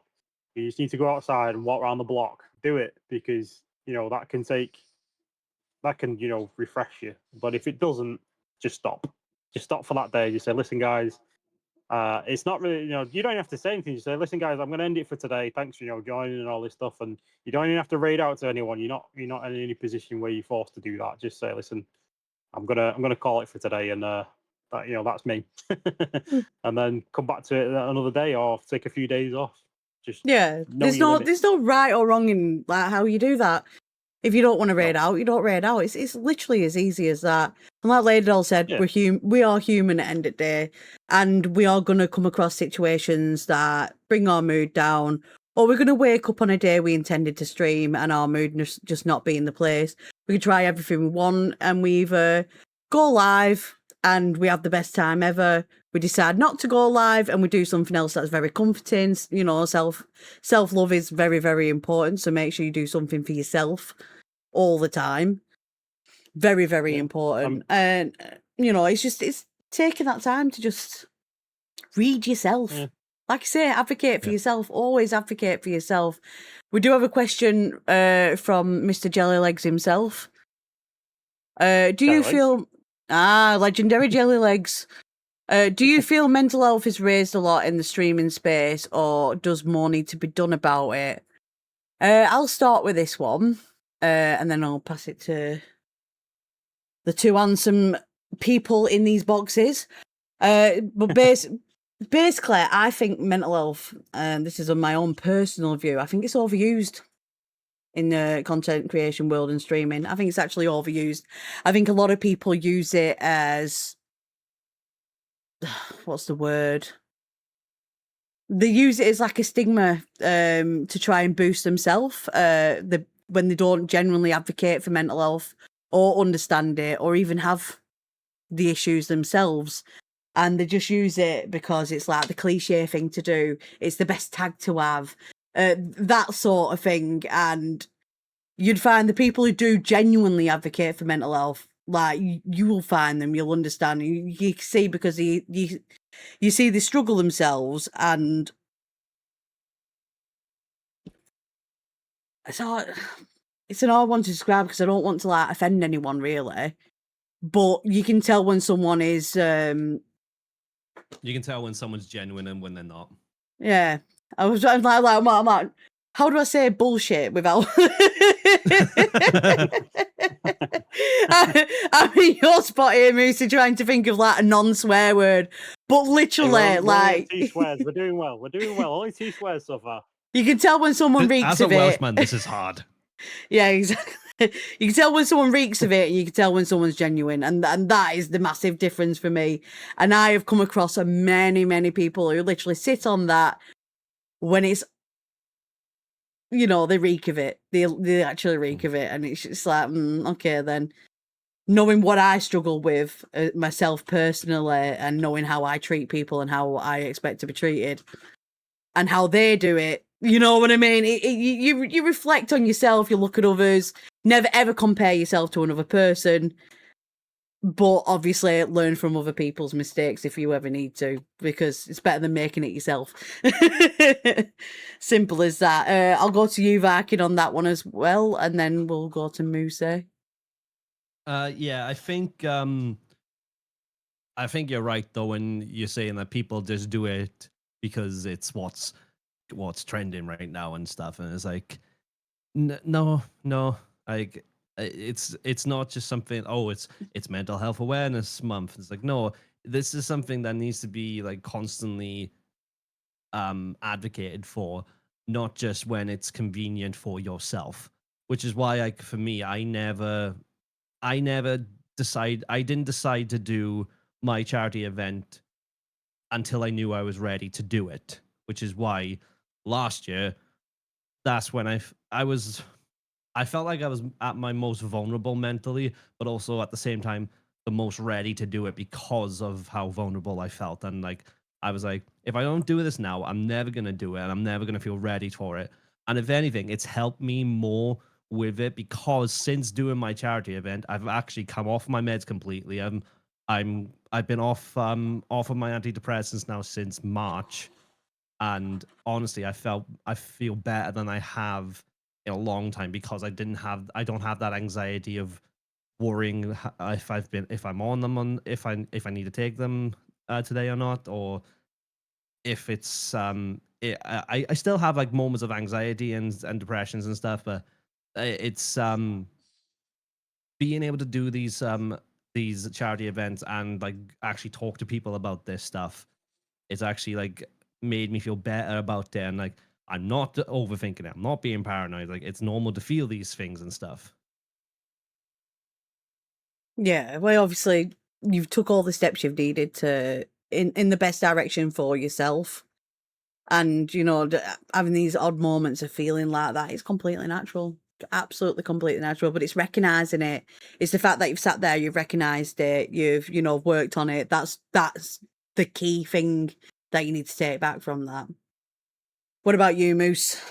you just need to go outside and walk around the block, do it, because that can refresh you. But if it doesn't, just stop for that day. Just say, listen, guys, it's not really, you don't have to say anything. You say, listen, guys, I'm going to end it for today. Thanks for joining and all this stuff. And you don't even have to raid out to anyone. You're not in any position where you're forced to do that. Just say, listen, I'm gonna call it for today, and that's me. And then come back to it another day, or take a few days off. Just Yeah, know your limits. there's no right or wrong in like how you do that. If you don't want to raid out, you don't raid out. It's literally as easy as that. And like Lady Doll said, Yeah. we are human at the end of the day, and we are gonna come across situations that bring our mood down, or we're gonna wake up on a day we intended to stream and our mood just not be in the place. We can try everything we want, and we either go live and we have the best time ever. We decide not to go live and we do something else that's very comforting. Self-love is very, very important. So make sure you do something for yourself all the time. Very, very important. And, it's taking that time to just read yourself. Yeah. Like I say, advocate for yourself. Always advocate for yourself. We do have a question from Mr. Jellylegs himself. Do you feel... legendary Jellylegs. Do you feel mental health is raised a lot in the streaming space, or does more need to be done about it? I'll start with this one, and then I'll pass it to the two handsome people in these boxes. But basically, I think mental health, and this is on my own personal view, I think it's overused in the content creation world and streaming. I think it's actually overused. I think a lot of people use it as... what's the word? They use it as like a stigma to try and boost themselves when they don't genuinely advocate for mental health or understand it or even have the issues themselves. And they just use it because it's like the cliche thing to do. It's the best tag to have, that sort of thing. And you'd find the people who do genuinely advocate for mental health, like you will find them, you'll understand. You see, because you see they struggle themselves, and it's hard. It's an hard one to describe because I don't want to like offend anyone really, but you can tell when someone is. You can tell when someone's genuine and when they're not. Yeah, I'm like, how do I say bullshit without? I mean, your spot here, Moosey, trying to think of like a non-swear word, but literally, Hey, like 2 swears. We're doing well. Only 2 swears so far. you can tell when someone reeks As a of it. Welshman, this is hard. Yeah, exactly. You can tell when someone reeks of it, and you can tell when someone's genuine, and that is the massive difference for me. And I have come across many, many people who literally sit on that when it's, they reek of it. They actually reek of it, and it's just like, okay, then. Knowing what I struggle with myself personally, and knowing how I treat people and how I expect to be treated, and how they do it, you know what I mean? You reflect on yourself, you look at others, never ever compare yourself to another person, but obviously learn from other people's mistakes if you ever need to, because it's better than making it yourself. Simple as that. I'll go to you, Varkin, on that one as well, and then we'll go to Moose. Yeah, I think you're right though when you're saying that people just do it because it's what's trending right now and stuff, and it's like no, like it's not just something. Oh, it's mental health awareness month. It's like no, this is something that needs to be like constantly advocated for, not just when it's convenient for yourself. Which is why, like, for me, I didn't decide to do my charity event until I knew I was ready to do it. Which is why last year, that's when I felt like I was at my most vulnerable mentally, but also at the same time the most ready to do it because of how vulnerable I felt. And like I was like, if I don't do this now, I'm never gonna do it, and I'm never gonna feel ready for it. And if anything, it's helped me more with it because since doing my charity event, I've actually come off my meds completely. I've been off of my antidepressants now since March, and honestly, I feel better than I have in a long time because I don't have that anxiety of worrying if I'm on them on if I need to take them today or not, or if it's I still have like moments of anxiety and depressions and stuff, but it's being able to do these charity events and like actually talk to people about this stuff, it's actually like made me feel better about it. And like I'm not overthinking it. I'm not being paranoid. Like it's normal to feel these things and stuff. Yeah, well, obviously you've took all the steps you've needed to in the best direction for yourself, and having these odd moments of feeling like that is completely natural, absolutely completely natural. But it's recognizing it. It's the fact that you've sat there, you've recognized it, you've worked on it. That's the key thing that you need to take back from that. What about you, Moose?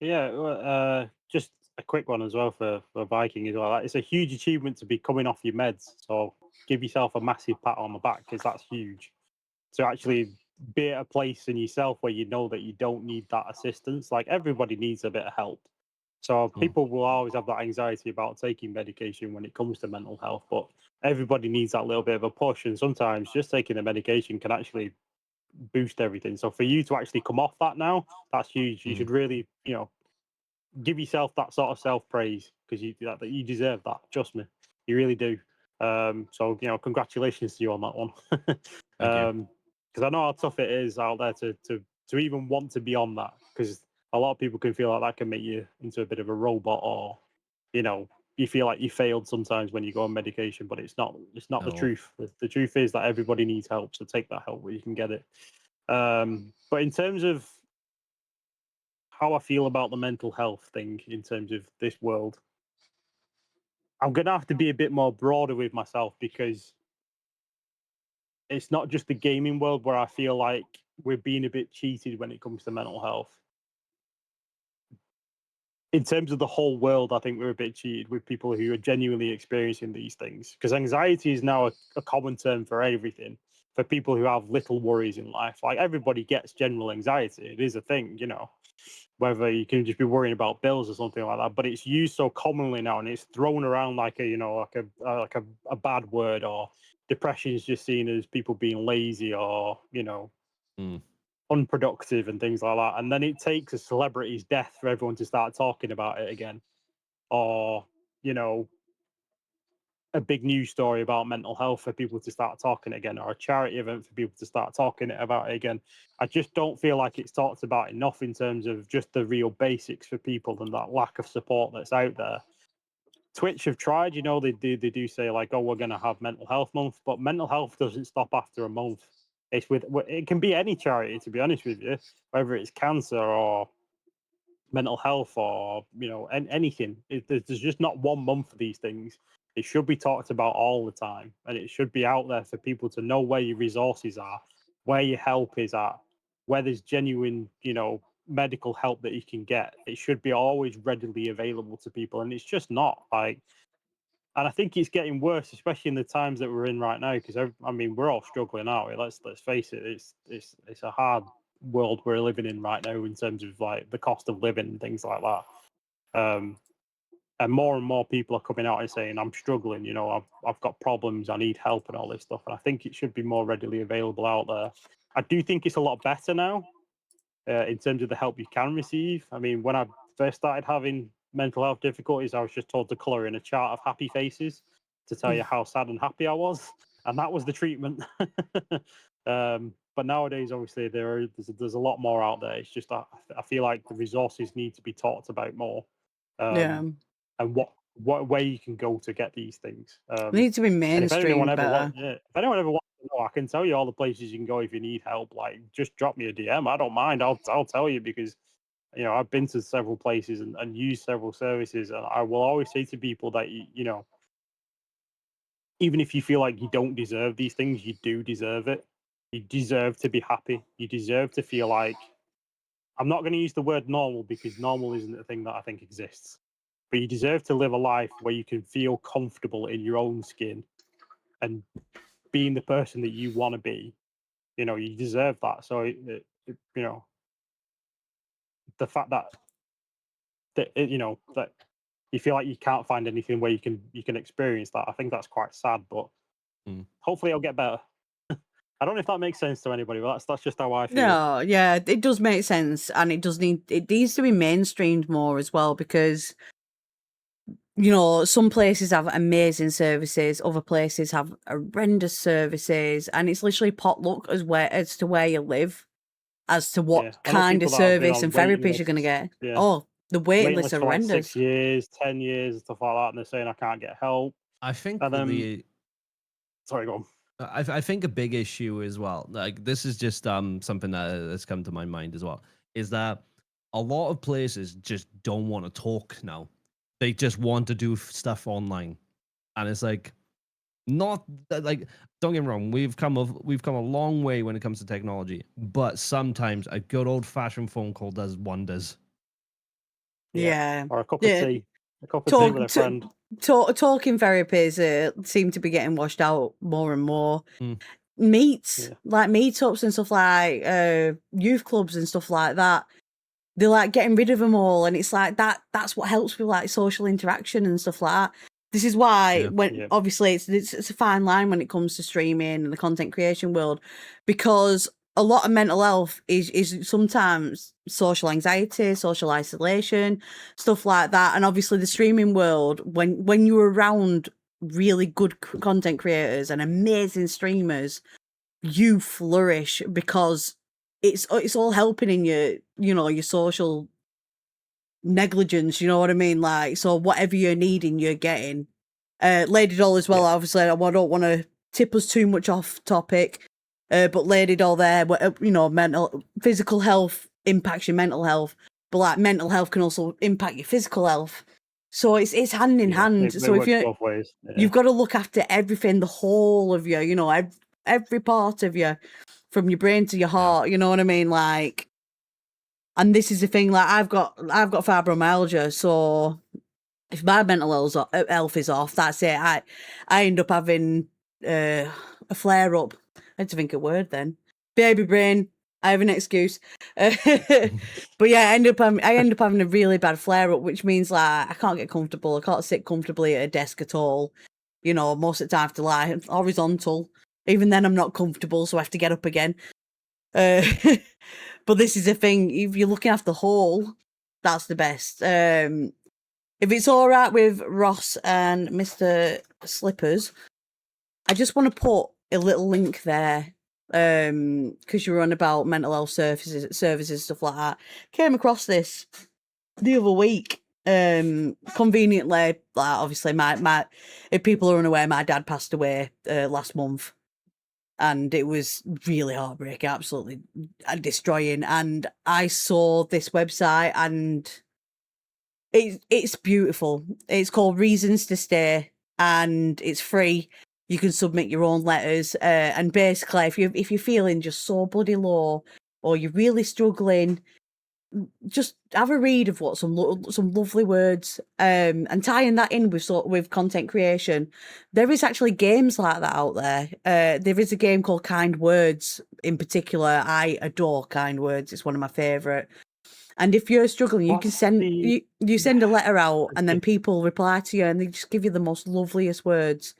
Yeah, just a quick one as well for Viking as well. It's a huge achievement to be coming off your meds, so give yourself a massive pat on the back because that's huge. To actually be at a place in yourself where you know that you don't need that assistance. Like everybody needs a bit of help. So people will always have that anxiety about taking medication when it comes to mental health, but everybody needs that little bit of a push. And sometimes just taking the medication can actually boost everything. So for you to actually come off that now, that's huge. You should really, give yourself that sort of self praise because that you deserve that. Trust me, you really do. So congratulations to you on that one. Thank you. Because I know how tough it is out there to even want to be on that. Because a lot of people can feel like that can make you into a bit of a robot, or you feel like you failed sometimes when you go on medication. But it's not. It's not the No. truth. The truth is that everybody needs help. So take that help where you can get it. But in terms of how I feel about the mental health thing in terms of this world, I'm going to have to be a bit more broader with myself because it's not just the gaming world where I feel like we're being a bit cheated when it comes to mental health. In terms of the whole world, I think we're a bit cheated with people who are genuinely experiencing these things because anxiety is now a common term for everything. For people who have little worries in life, like everybody gets general anxiety. It is a thing, whether you can just be worrying about bills or something like that. But it's used so commonly now, and it's thrown around like a bad word, or depression is just seen as people being lazy or unproductive and things like that. And then it takes a celebrity's death for everyone to start talking about it again, or a big news story about mental health for people to start talking again, or a charity event for people to start talking about it again. I just don't feel like it's talked about enough in terms of just the real basics for people and that lack of support that's out there. Twitch have tried, they do say like, oh, we're going to have mental health month, but mental health doesn't stop after a month. It can be any charity, to be honest with you, whether it's cancer or mental health or anything. There's just not 1 month for these things. It should be talked about all the time, and it should be out there for people to know where your resources are, where your help is at, where there's genuine medical help that you can get. It should be always readily available to people, and it's just not. Like, and I think it's getting worse, especially in the times that we're in right now, because we're all struggling, aren't we? Let's face it. It's a hard world we're living in right now in terms of like the cost of living and things like that. And more people are coming out and saying, I'm struggling, I've got problems, I need help and all this stuff. And I think it should be more readily available out there. I do think it's a lot better now in terms of the help you can receive. I mean, when I first started having mental health difficulties, I was just told to colour in a chart of happy faces to tell you how sad and happy I was. and that was the treatment. But nowadays, obviously, there's a lot more out there. It's just I feel like the resources need to be talked about more, Yeah. and what way you can go to get these things. It needs to be And if anyone mainstreamed ever better. if anyone ever wants to know, I can tell you all the places you can go if you need help. Like, just drop me a DM. I don't mind. I'll tell you, because I've been to several places and used several services, and I will always say to people that even if you feel like you don't deserve these things, you do deserve it. You deserve to be happy. You deserve to feel like, I'm not going to use the word normal, because normal isn't a thing that I think exists. But you deserve to live a life where you can feel comfortable in your own skin and being the person that you want to be. You deserve that. So, the fact that that you feel like you can't find anything where you can experience that, I think that's quite sad. But hopefully it'll get better. I don't know if that makes sense to anybody, but that's just how I feel. No, yeah, it does make sense, and it needs to be mainstreamed more as well, because some places have amazing services, other places have horrendous services, and it's literally potluck as to where you live, as to what Yeah, I know kind of people that have been service on and waiting therapies you're going to lists. get. Yeah. Oh, the waiting lists are for like 6 horrendous. years, 10 years, and stuff like that, and they're saying I can't get help. I think And then, sorry, go on. I think a big issue as well, like this is just something that has come to my mind as well, is that a lot of places just don't want to talk now. They just want to do stuff online, and it's like, not like, don't get me wrong, we've come a long way when it comes to technology, but sometimes a good old fashioned phone call does wonders. Yeah. Or a cup of tea. A cup of tea with a friend. Talking therapies seem to be getting washed out more and more. Meets, like meetups and stuff, like youth clubs and stuff like that, they're like getting rid of them all, and it's like that's what helps with like social interaction and stuff like that. This is why obviously it's a fine line when it comes to streaming and the content creation world, because a lot of mental health is sometimes social anxiety, social isolation, stuff like that. And obviously the streaming world, when you're around really good content creators and amazing streamers, you flourish, because it's all helping in your social negligence, you know what I mean? Like, so whatever you're needing, you're getting. Lady Doll as well, obviously, I don't want to tip us too much off topic, but Lady Doll there, physical health impacts your mental health, but like mental health can also impact your physical health. So it's hand in hand. So if both ways. You've got to look after everything, the whole of you, every part of you, from your brain to your heart, you know what I mean? Like, and this is the thing, like I've got fibromyalgia, so if my mental health is off, that's it. I end up having a flare up. I had to think a word then. Baby brain. I have an excuse. But yeah, I end up having a really bad flare up, which means like I can't get comfortable. I can't sit comfortably at a desk at all. Most of the time I have to lie horizontal. Even then I'm not comfortable, so I have to get up again. But this is the thing, if you're looking after the whole, that's the best. If it's all right with Ross and Mr. Slippers, I just want to put a little link there, because you were on about mental health services, stuff like that. Came across this the other week. Conveniently, like obviously, my if people are unaware, my dad passed away last month. And it was really heartbreaking, absolutely destroying. And I saw this website, and it's beautiful. It's called Reasons to Stay, and it's free. You can submit your own letters, and basically, if you're feeling just so bloody low, or you're really struggling, just have a read of what some lovely words, and tying that in with content creation. There is actually games like that out there. There is a game called Kind Words in particular. I adore Kind Words. It's one of my favorite. And if you're struggling, you can send you send a letter out, and then people reply to you, and they just give you the most loveliest words.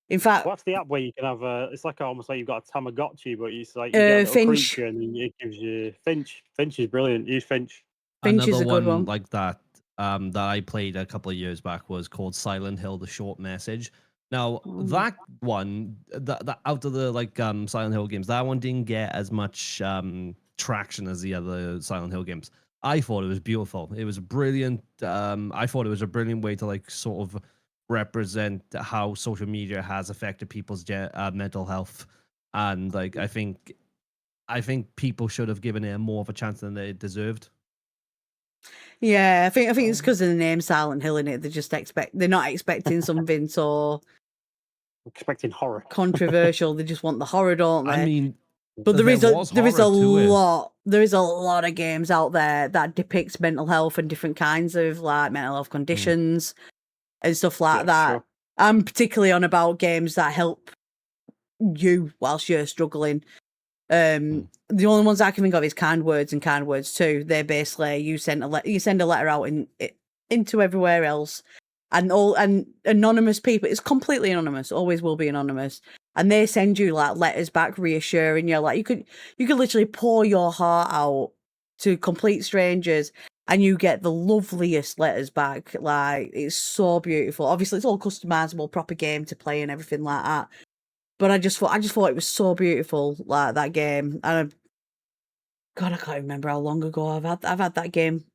In fact, what's the app where you can have it's like almost like you've got a Tamagotchi, but it's like you get a little Finch. creature and it gives you Finch. Finch is brilliant. Use Finch. Finch is a good one. Like that that I played a couple of years back was called Silent Hill: The Short Message. Now Mm. that one, that out of the Silent Hill games, that one didn't get as much traction as the other Silent Hill games. I thought it was beautiful. It was brilliant. I thought it was a brilliant way to sort of represent how social media has affected people's mental health, and I think people should have given it more of a chance than they deserved. Yeah, I think it's because of the name Silent Hill in it. They're not expecting something so Expecting horror. controversial. They just want the horror, don't they? I mean, but there is was a horror to it. lot of games out there that depicts mental health and different kinds of mental health conditions and stuff like that. Sure. I'm particularly on about games that help you whilst you're struggling. The only ones I can think of is Kind Words and Kind Words 2. They're basically you send a letter out into everywhere else, and anonymous people. It's completely anonymous, always will be anonymous, and they send you letters back reassuring you. You could literally pour your heart out to complete strangers, and you get the loveliest letters back. It's so beautiful. Obviously, it's all customizable, proper game to play and everything like that. But I just thought it was so beautiful, that game. And God, I can't remember how long ago I've had that game.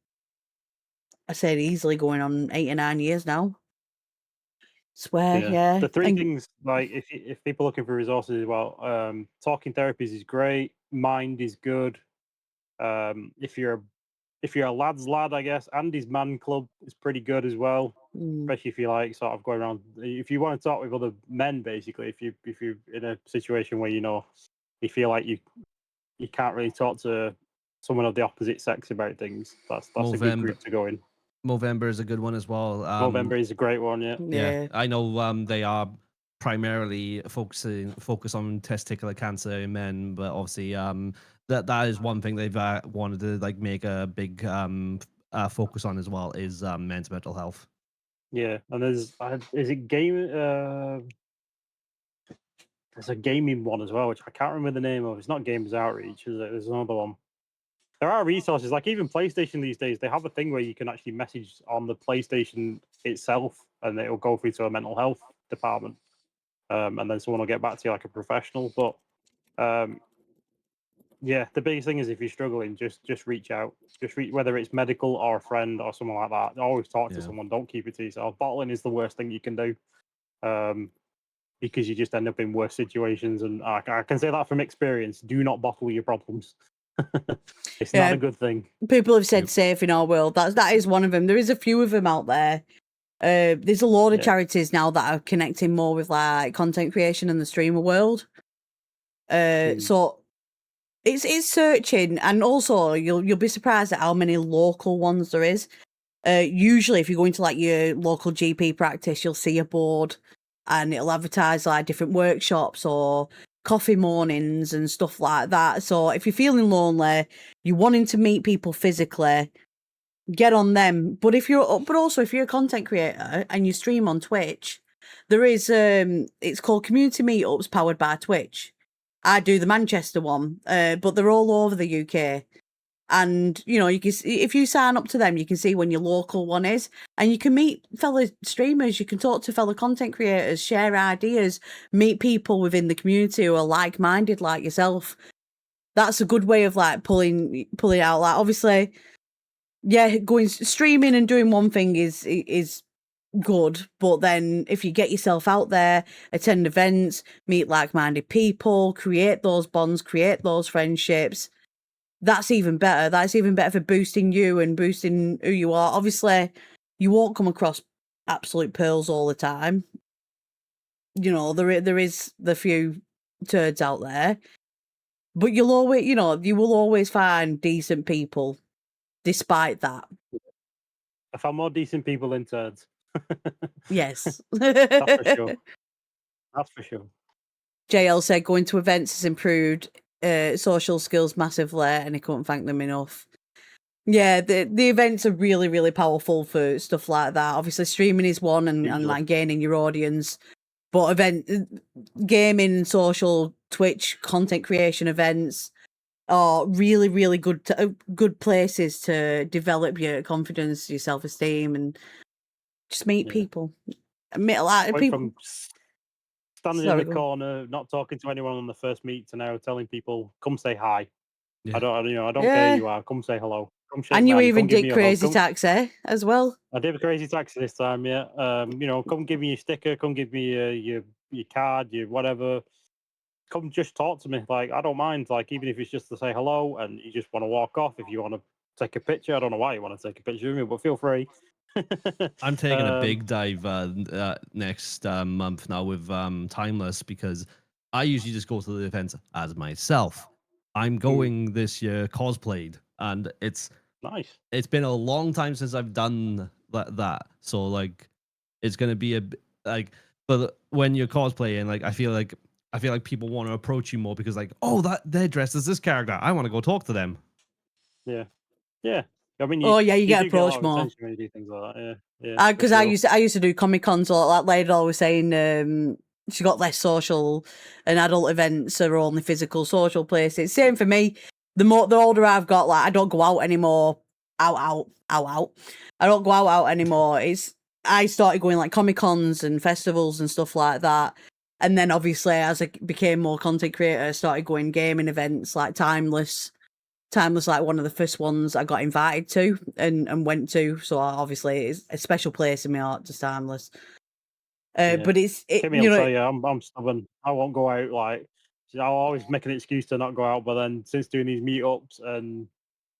I said easily going on 8 or 9 years now. Swear, yeah. The three things, if people are looking for resources as well, talking therapies is great. Mind is good. If you're a lad's lad, I guess Andy's Man Club is pretty good as well. Especially if you sort of go around. If you want to talk with other men, basically, if you're in a situation where you feel like you can't really talk to someone of the opposite sex about things, that's a good group to go in. Movember is a good one as well. Movember is a great one, yeah. I know they are primarily focus on testicular cancer in men, but obviously that is one thing they've wanted to make a big focus on as well is men's mental health. Yeah, and there's a gaming one as well, which I can't remember the name of. It's not Gamers Outreach, is it? There's another one. There are resources, even PlayStation these days, they have a thing where you can actually message on the PlayStation itself, and it'll go through to a mental health department, and then someone will get back to you like a professional. But yeah, the biggest thing is if you're struggling, just reach out. Whether it's medical or a friend or someone like that. Always talk to someone. Don't keep it to yourself. Bottling is the worst thing you can do, because you just end up in worse situations. And I can say that from experience. Do not bottle your problems. It's not a good thing. People have said safe in our world. That is one of them. There is a few of them out there. There's a lot of charities now that are connecting more with content creation in the streamer world. So it's searching, and also you'll be surprised at how many local ones there is. Usually, if you go into your local GP practice, you'll see a board, and it'll advertise different workshops or coffee mornings and stuff like that. So if you're feeling lonely, you're wanting to meet people physically, get on them. But also if you're a content creator and you stream on Twitch, there is it's called Community Meetups powered by Twitch. I do the Manchester one, but they're all over the UK. And you can, if you sign up to them, you can see when your local one is, and you can meet fellow streamers, you can talk to fellow content creators, share ideas, meet people within the community who are like-minded like yourself. That's a good way of pulling out. Obviously, going streaming and doing one thing is good, but then if you get yourself out there, attend events, meet like-minded people, create those bonds, create those friendships, that's even better. That's even better for boosting you and boosting who you are. Obviously, you won't come across absolute pearls all the time. There is the few turds out there, but you will always find decent people despite that. I found more decent people than turds. Yes. That's for sure. That's for sure. JL said going to events has improved social skills massively, and he couldn't thank them enough. Yeah, the events are really, really powerful for stuff like that. Obviously, streaming is one, and gaining your audience. But gaming, social, Twitch, content creation events are really, really good places to develop your confidence, your self-esteem, and just meet people. Meet a lot of people. standing Sorry, in the go on. corner, not talking to anyone on the first meet, to now telling people, "Come say hi." Yeah. I don't care Yeah. who you are. Come say hello. Come shake And you my hand. even Come give did me a hug. Crazy Come, Taxi as well. I did a crazy taxi this time, yeah. Come give me your sticker. Come give me your card, your whatever. Come just talk to me. Like, I don't mind. Like, even if it's just to say hello and you just want to walk off. If you want to take a picture, I don't know why you want to take a picture of me, but feel free. I'm taking a Um, big dive next month now with Timeless, because I usually just go to the events as myself. I'm going this year cosplayed, and it's Nice. been a long time since I've done that. So like, it's gonna be like, but when you're cosplaying, like I feel like people want to approach you more because like, oh, that they're dressed as this character. I want to go talk to them. Yeah. Yeah. I mean, Oh yeah, you you get do get a lot approached of more. attention when you do things like that. Yeah. for Because sure. I used to do Comic Cons a lot. That lady always saying she got less social, and adult events are only physical social places. Same for me. The older I've got, like I don't go out anymore. Out. I don't go out anymore. I started going like Comic Cons and festivals and stuff like that. And then obviously as I became more content creator, I started going gaming events like Timeless. Timeless like one of the first ones I got invited to and went to. So obviously it's a special place in my heart, just Timeless. Yeah. But Kimmy will tell you, I'm stubborn. I won't go out. Like, I'll always make an excuse to not go out. But then since doing these meetups and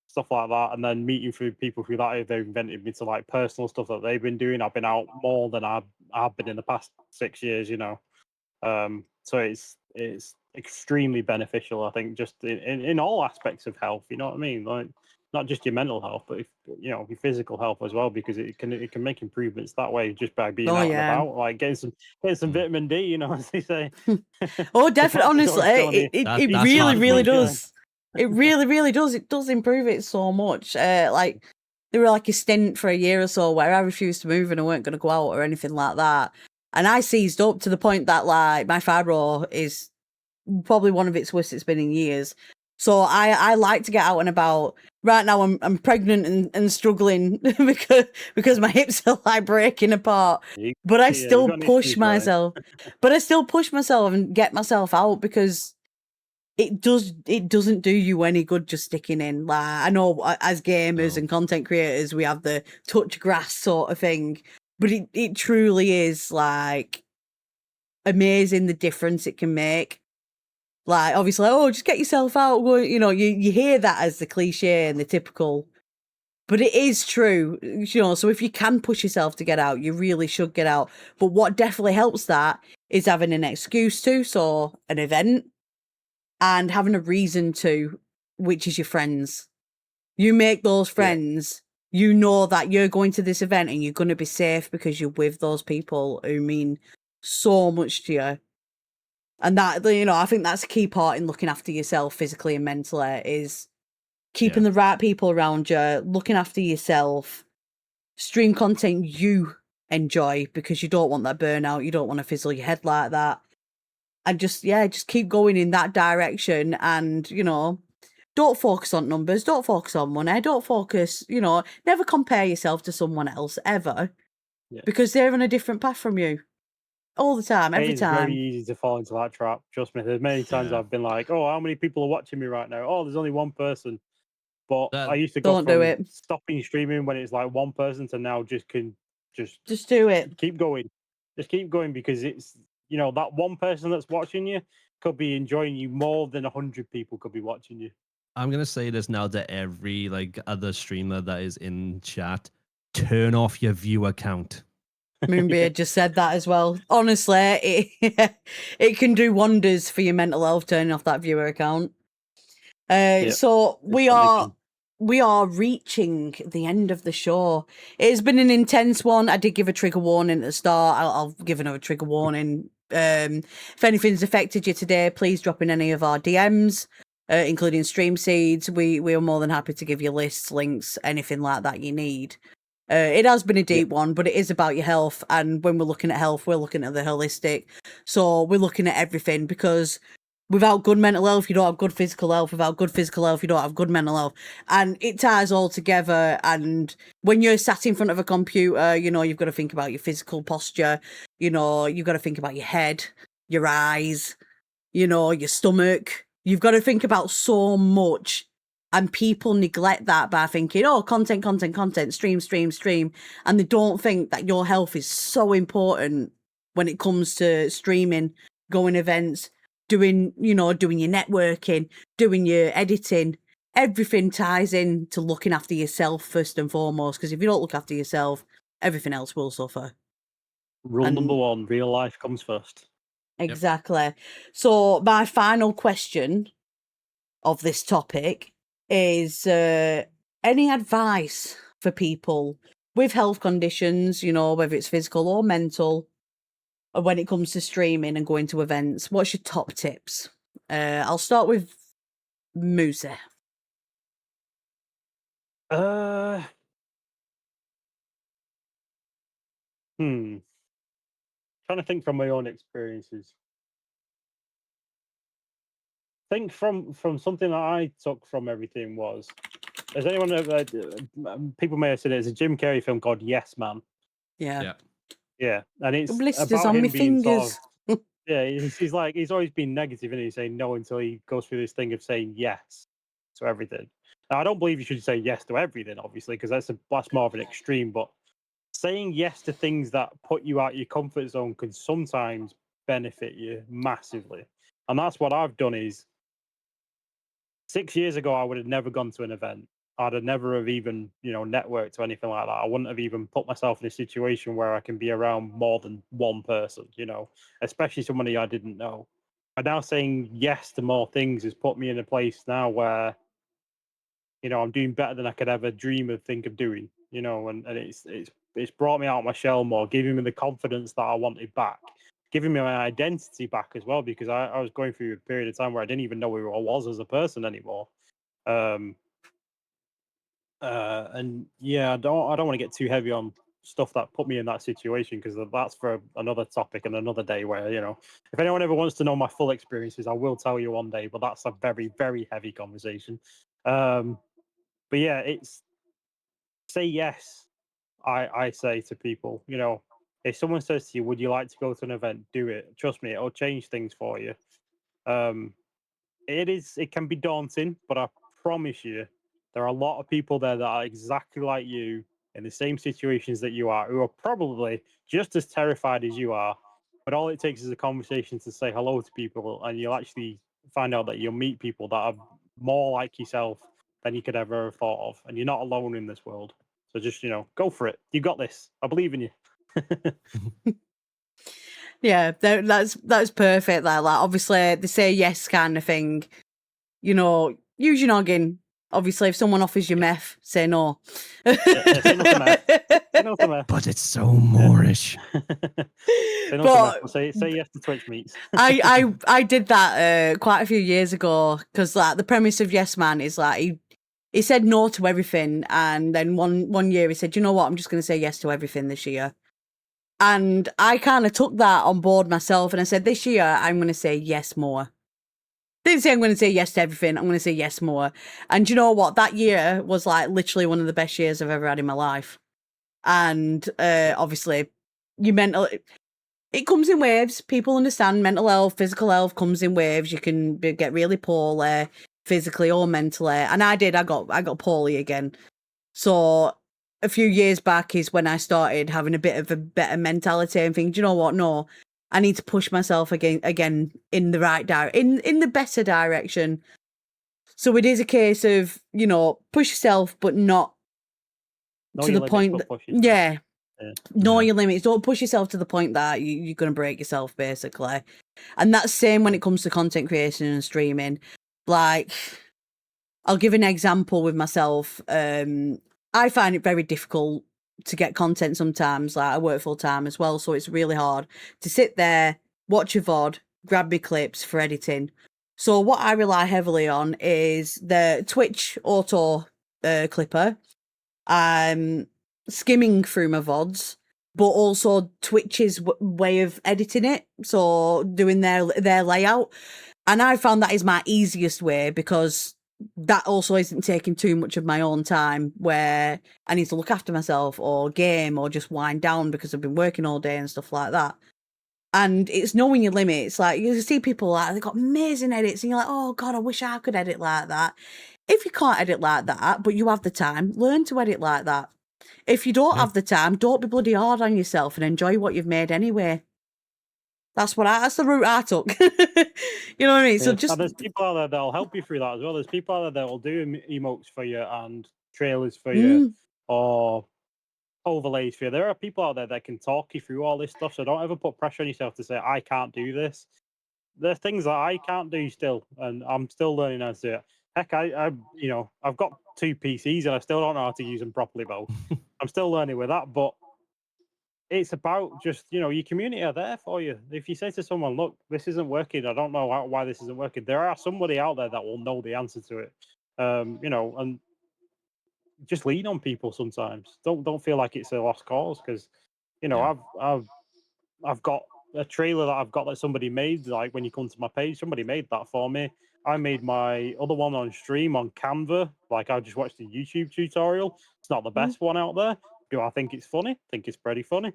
stuff like that, and then meeting through people through that, they've invented me to like personal stuff that they've been doing. I've been out more than I've been in the past 6 years. So it's extremely beneficial. I think just in all aspects of health. You know what I mean? Like, not just your mental health, but your physical health as well, because it can make improvements that way just by being out and about, like getting some vitamin D. You know, as they say. Oh, definitely. Honestly, it That's really, hard really proof, yeah. does. It really, really does. It does improve it so much. Like there were like a stint for a year or so where I refused to move and I weren't going to go out or anything like that. And I seized up to the point that like my fibro is probably one of its worst it's been in years. So I like to get out and about. Right now I'm pregnant and struggling because my hips are like breaking apart. But I still push myself. But I still push myself and get myself out because it doesn't do you any good just sticking in. Like I know as gamers and content creators we have the touch grass sort of thing, but it truly is like amazing the difference it can make. Like obviously, oh, just get yourself out. You hear that as the cliche and the typical, but it is true. So if you can push yourself to get out, you really should get out. But what definitely helps that is having an excuse to, so an event, and having a reason to, which is your friends. You make those friends. You know that you're going to this event and you're going to be safe because you're with those people who mean so much to you. And that, I think that's a key part in looking after yourself physically and mentally is keeping the right people around you, looking after yourself, stream content you enjoy because you don't want that burnout. You don't want to fizzle your head like that. And just keep going in that direction. And, don't focus on numbers. Don't focus on money. Don't focus, never compare yourself to someone else ever because they're on a different path from you. All the time, every time. It's very easy to fall into that trap. Trust me. There's many times I've been like, "Oh, how many people are watching me right now? Oh, there's only one person." But I used to go from stopping streaming when it's like one person to now just do it. Keep going, just keep going because it's that one person that's watching you could be enjoying you more than 100 people could be watching you. I'm gonna say this now to every like other streamer that is in chat: turn off your viewer count. Moonbeard just said that as well. Honestly, it can do wonders for your mental health turning off that viewer account. So we are reaching the end of the show. It's been an intense one. I did give a trigger warning at the start. I'll give another trigger warning. If anything's affected you today, please drop in any of our DMs, including stream seeds. We are more than happy to give you lists, links, anything like that you need. It has been a deep one, but it is about your health. And when we're looking at health, we're looking at the holistic. So we're looking at everything because without good mental health, you don't have good physical health. Without good physical health, you don't have good mental health. And it ties all together. And when you're sat in front of a computer, you've got to think about your physical posture. You've got to think about your head. your eyes, your stomach. You've got to think about so much. And people neglect that by thinking, oh, content, stream. And they don't think that your health is so important when it comes to streaming, going events, doing your networking, doing your editing. Everything ties in to looking after yourself first and foremost. Because if you don't look after yourself, everything else will suffer. Rule And- number 1, real life comes first. Exactly. So my final question of this topic is any advice for people with health conditions, whether it's physical or mental, when it comes to streaming and going to events? What's your top tips? I'll start with Moose. Trying to think from my own experiences. Think from something that I took from everything was, has anyone ever, people may have said it, it's a Jim Carrey film called Yes Man. Yeah. Yeah, and it's Blisters about on him my being fingers. yeah, he's like, he's always been negative and he's saying no until he goes through this thing of saying yes to everything. Now, I don't believe you should say yes to everything, obviously, because that's more of an extreme. But saying yes to things that put you out your comfort zone can sometimes benefit you massively, and that's what I've done. Is 6 years ago, I would have never gone to an event. I'd have never have even, networked or anything like that. I wouldn't have even put myself in a situation where I can be around more than one person, especially somebody I didn't know. And now saying yes to more things has put me in a place now where, I'm doing better than I could ever dream of think of doing, and it's brought me out of my shell more, giving me the confidence that I wanted back, giving me my identity back as well, because I was going through a period of time where I didn't even know who I was as a person anymore. And yeah, I don't want to get too heavy on stuff that put me in that situation, because that's for another topic and another day, where, if anyone ever wants to know my full experiences, I will tell you one day, but that's a very, very heavy conversation. But yeah, it's say yes. I say to people, if someone says to you, would you like to go to an event, do it. Trust me, it'll change things for you. It can be daunting, but I promise you, there are a lot of people there that are exactly like you, in the same situations that you are, who are probably just as terrified as you are. But all it takes is a conversation to say hello to people, and you'll actually find out that you'll meet people that are more like yourself than you could ever have thought of, and you're not alone in this world. So just, go for it. You got this. I believe in you. Yeah, that's perfect. Like obviously they say yes kind of thing. Use your noggin. Obviously, if someone offers you meth, say no. Say no to meth. Say no to meth. But it's so Moorish. Say no to meth. Say yes to Twitch meats. I did that quite a few years ago, because like the premise of Yes Man is like he said no to everything, and then one year he said, you know what, I'm just going to say yes to everything this year. And I kind of took that on board myself, and I said, this year I'm going to say yes more. Didn't say I'm going to say yes to everything. I'm going to say yes more. And you know what? That year was like literally one of the best years I've ever had in my life. And obviously, it comes in waves. People understand mental health, physical health comes in waves. You can get really poorly physically or mentally. And I got poorly again. So a few years back is when I started having a bit of a better mentality and thinking, do you know what? No, I need to push myself again in the right in the better direction. So it is a case of, push yourself, but not Know to your the limits, point but that, push yourself. yeah. Know Yeah. your limits. Don't push yourself to the point that you're going to break yourself, basically. And that's same when it comes to content creation and streaming. Like, I'll give an example with myself. I find it very difficult to get content sometimes. Like, I work full time as well, so it's really hard to sit there, watch a VOD, grab me clips for editing. So what I rely heavily on is the Twitch auto clipper. Skimming through my VODs, but also Twitch's way of editing it. So doing their layout. And I found that is my easiest way, because that also isn't taking too much of my own time, where I need to look after myself or game or just wind down because I've been working all day and stuff like that. And it's knowing your limits. Like, you see people like, they've got amazing edits, and you're like, oh God, I wish I could edit like that. If you can't edit like that, but you have the time, learn to edit like that. If you don't have the time, don't be bloody hard on yourself and enjoy what you've made anyway. That's the route I took. You know what I mean? So And there's people out there that'll help you through that as well. There's people out there that will do emotes for you and trailers for you, or overlays for you. There are people out there that can talk you through all this stuff. So don't ever put pressure on yourself to say, I can't do this. There's things that I can't do still, and I'm still learning how to do it. Heck, I've got 2 PCs and I still don't know how to use them properly, both. I'm still learning with that, but it's about just, your community are there for you. If you say to someone, look, this isn't working, I don't know why this isn't working, there are somebody out there that will know the answer to it. And just lean on people sometimes. Don't feel like it's a lost cause, because I've got a trailer that I've got that somebody made. Like, when you come to my page, somebody made that for me. I made my other one on stream on Canva. Like, I just watched the YouTube tutorial. It's not the best one out there. Do I think it's funny? I think it's pretty funny.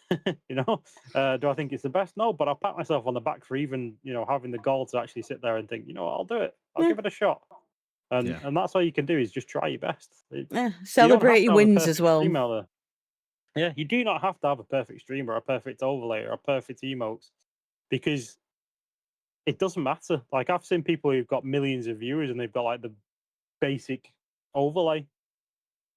Do I think it's the best? No, but I pat myself on the back for even, having the gall to actually sit there and think, I'll do it. I'll give it a shot. And that's all you can do, is just try your best. Celebrate your wins as well. Yeah, you do not have to have a perfect stream or a perfect overlay or a perfect emotes, because it doesn't matter. Like, I've seen people who've got millions of viewers and they've got like the basic overlay.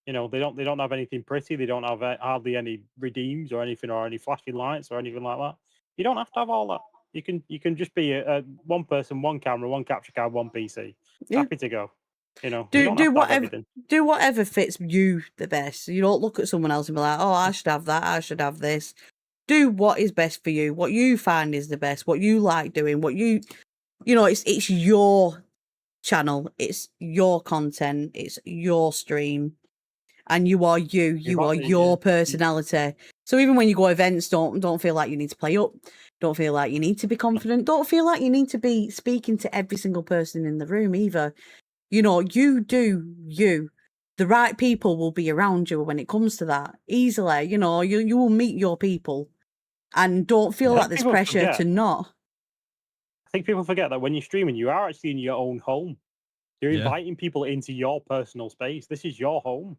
They don't have anything pretty. They don't have hardly any redeems or anything, or any flashing lights or anything like that. You don't have to have all that. You can just be a one person, one camera, one capture card, one PC. Happy to go. Do whatever fits you the best. You don't look at someone else and be like, oh, I should have that, I should have this. Do what is best for you, what you find is the best, what you like doing, it's your channel, it's your content, it's your stream, and you are your personality. So even when you go events, don't feel like you need to play up, don't feel like you need to be confident, don't feel like you need to be speaking to every single person in the room either. You do you. The right people will be around you when it comes to that. Easily, you will meet your people, and don't feel like there's pressure to not. I think people forget that when you're streaming, you are actually in your own home. You're inviting people into your personal space. This is your home.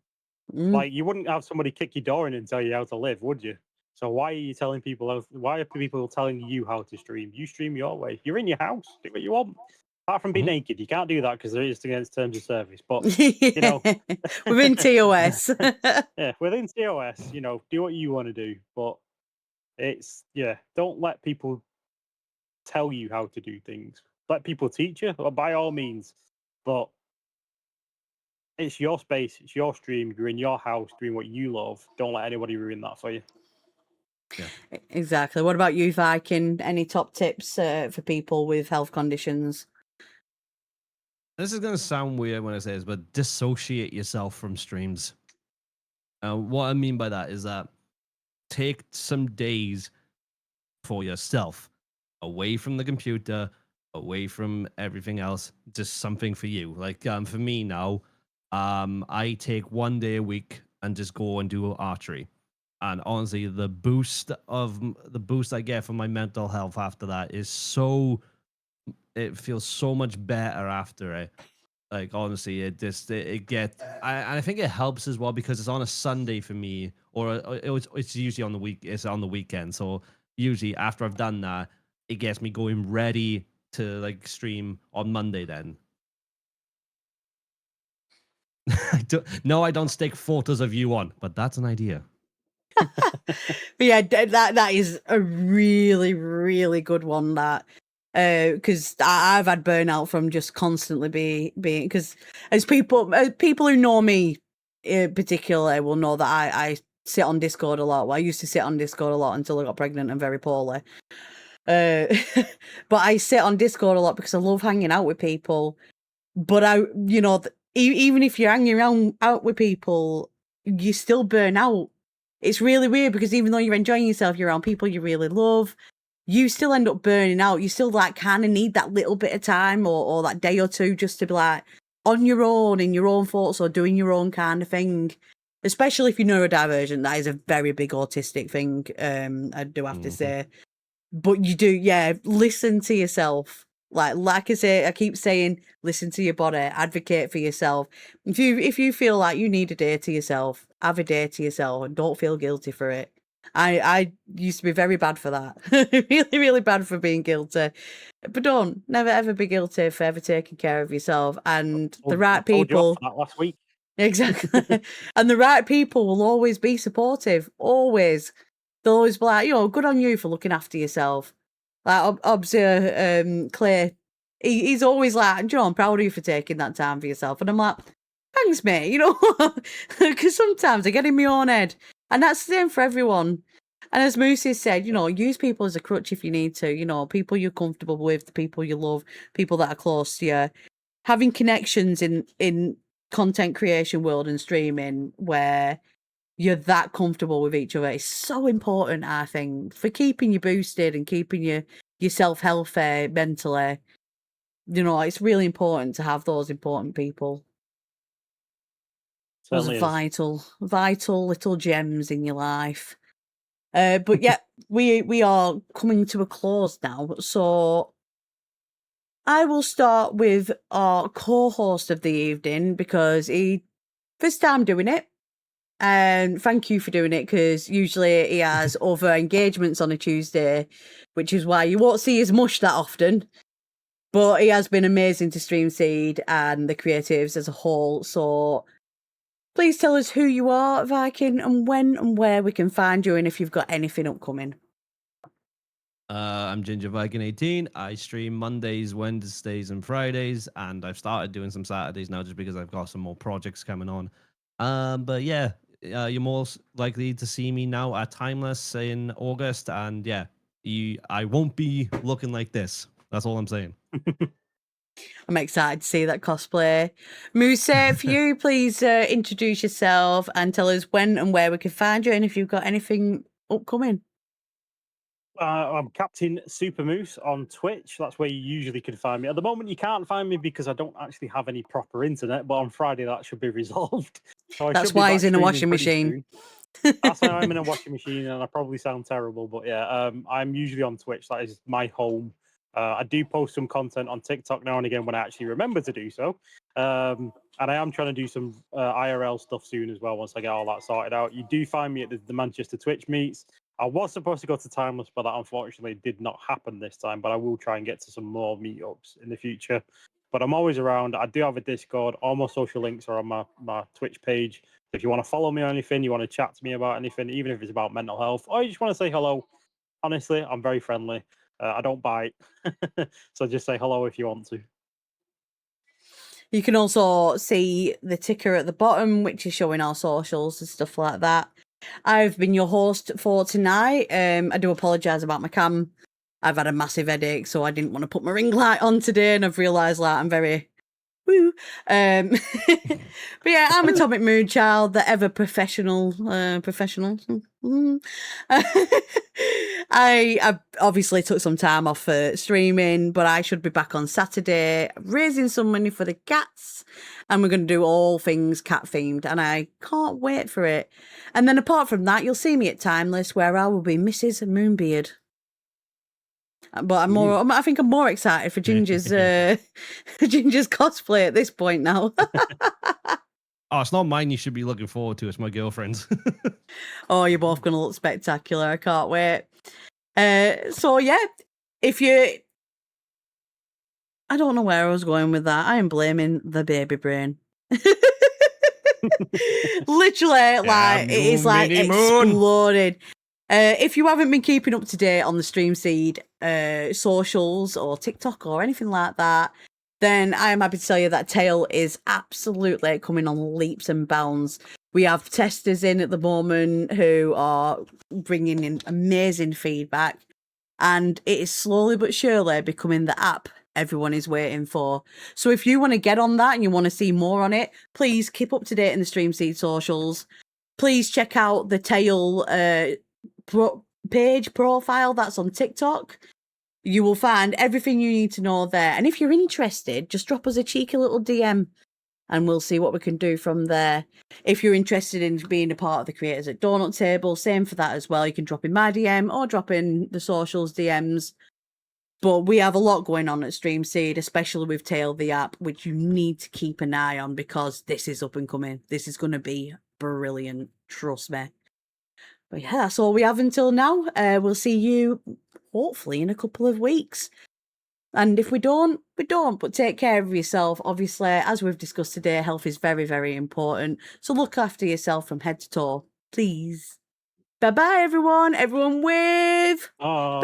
Like, you wouldn't have somebody kick your door in and tell you how to live, would you? So why are you telling people? Why are people telling you how to stream? You stream your way. You're in your house. Do what you want. Apart from be naked, you can't do that because it is against terms of service. But within TOS, within TOS, do what you want to do. But it's don't let people tell you how to do things. Let people teach you, by all means. But it's your space, it's your stream. You're in your house doing what you love. Don't let anybody ruin that for you. Yeah, exactly. What about you, Viking? Any top tips for people with health conditions? This is going to sound weird when I say this, but dissociate yourself from streams. What I mean by that is that take some days for yourself, away from the computer, away from everything else, just something for you. Like, for me now, I take 1 day a week and just go and do archery. And honestly, the boost I get from my mental health after that is it feels so much better after it. Like, honestly, I think it helps as well because it's on a Sunday for me, or it's usually on the week. It's on the weekend, so usually after I've done that, it gets me going ready to like stream on Monday. Then I don't stick photos of you on, but that's an idea. But yeah, that is a really, really good one. That because I've had burnout from just constantly being because as people who know me particularly will know that I sit on Discord a lot. Well, I used to sit on Discord a lot until I got pregnant and very poorly. But I sit on Discord a lot because I love hanging out with people. But even if you're hanging out with people, you still burn out. It's really weird because even though you're enjoying yourself, you're around people you really love, you still end up burning out. You still like kind of need that little bit of time or that day or two just to be like on your own, in your own thoughts or doing your own kind of thing. Especially if you're neurodivergent, that is a very big autistic thing, I do have to say. But you do, yeah, listen to yourself. Like I say, I keep saying, listen to your body, advocate for yourself. If you feel like you need a day to yourself, have a day to yourself and don't feel guilty for it. I used to be very bad for that. Really, really bad for being guilty. But don't never ever be guilty for ever taking care of yourself. And the I right told you off people, for that last week. exactly. And the right people will always be supportive. Always. They'll always be like, good on you for looking after yourself. Like, obviously, Clay, he's always like, I'm proud of you for taking that time for yourself. And I'm like, thanks, mate, because sometimes I get in my own head. And that's the same for everyone. And as Moose has said, use people as a crutch if you need to, people you're comfortable with, the people you love, people that are close to you. Having connections in content creation world and streaming where you're that comfortable with each other is so important, I think, for keeping you boosted and keeping yourself healthy mentally. It's really important to have those important people. Those Certainly are is. vital little gems in your life. But yeah, we are coming to a close now. So I will start with our co-host of the evening because he first time doing it. And thank you for doing it because usually he has other engagements on a Tuesday, which is why you won't see his mush that often. But he has been amazing to Stream Seed and the creatives as a whole. So please tell us who you are, Viking, and when and where we can find you and if you've got anything upcoming. I'm Ginger Viking 18. I stream Mondays, Wednesdays, and Fridays, and I've started doing some Saturdays now just because I've got some more projects coming on. But yeah, you're most likely to see me now at Timeless in August, and yeah, I won't be looking like this. That's all I'm saying. I'm excited to see that cosplay. Moose, for you, please introduce yourself and tell us when and where we can find you and if you've got anything upcoming. I'm Captain Super Moose on Twitch. That's where you usually can find me. At the moment, you can't find me because I don't actually have any proper internet, but on Friday that should be resolved. So That's why he's in a washing machine. That's why I'm in a washing machine, and I probably sound terrible, but yeah, I'm usually on Twitch. That is my home. I do post some content on TikTok now and again when I actually remember to do so. And I am trying to do some IRL stuff soon as well once I get all that sorted out. You do find me at the Manchester Twitch meets. I was supposed to go to Timeless, but that unfortunately did not happen this time. But I will try and get to some more meetups in the future. But I'm always around. I do have a Discord. All my social links are on my Twitch page. If you want to follow me on anything, you want to chat to me about anything, even if it's about mental health, or you just want to say hello, honestly, I'm very friendly. I don't bite. So just say hello if you want to. You can also see the ticker at the bottom, which is showing our socials and stuff like that. I've been your host for tonight. I do apologise about my cam. I've had a massive headache, so I didn't want to put my ring light on today, and I've realised that I'm very woo. But yeah, I'm Atomic Mood Child, the ever professional. I obviously took some time off for streaming, but I should be back on Saturday raising some money for the cats, and we're going to do all things cat themed, and I can't wait for it. And then apart from that, you'll see me at Timeless, where I will be Mrs. Moonbeard. But I think I'm more excited for Ginger's Ginger's cosplay at this point now. Oh, it's not mine you should be looking forward to. It's my girlfriend's. Oh, you're both going to look spectacular. I can't wait. So, yeah, I don't know where I was going with that. I am blaming the baby brain. Literally, like, it is like exploded. If you haven't been keeping up to date on the Stream Seed socials or TikTok or anything like that, then I am happy to tell you that Tail is absolutely coming on leaps and bounds. We have testers in at the moment who are bringing in amazing feedback, and it is slowly but surely becoming the app everyone is waiting for. So if you want to get on that and you want to see more on it, please keep up to date in the Stream Seed socials. Please check out the Tail page profile that's on TikTok. You will find everything you need to know there. And if you're interested, just drop us a cheeky little DM. and we'll see what we can do from there. If you're interested in being a part of the creators at Doughnut Table, same for that as well. You can drop in my DM or drop in the socials DMs. But we have a lot going on at Stream Seed, especially with Tail the app, which you need to keep an eye on because this is up and coming. This is going to be brilliant, trust me. But yeah, that's all we have until now. We'll see you hopefully in a couple of weeks. And if we don't, we don't. But take care of yourself. Obviously, as we've discussed today, health is very, very important. So look after yourself from head to toe, please. Bye-bye, everyone. Everyone wave. Bye.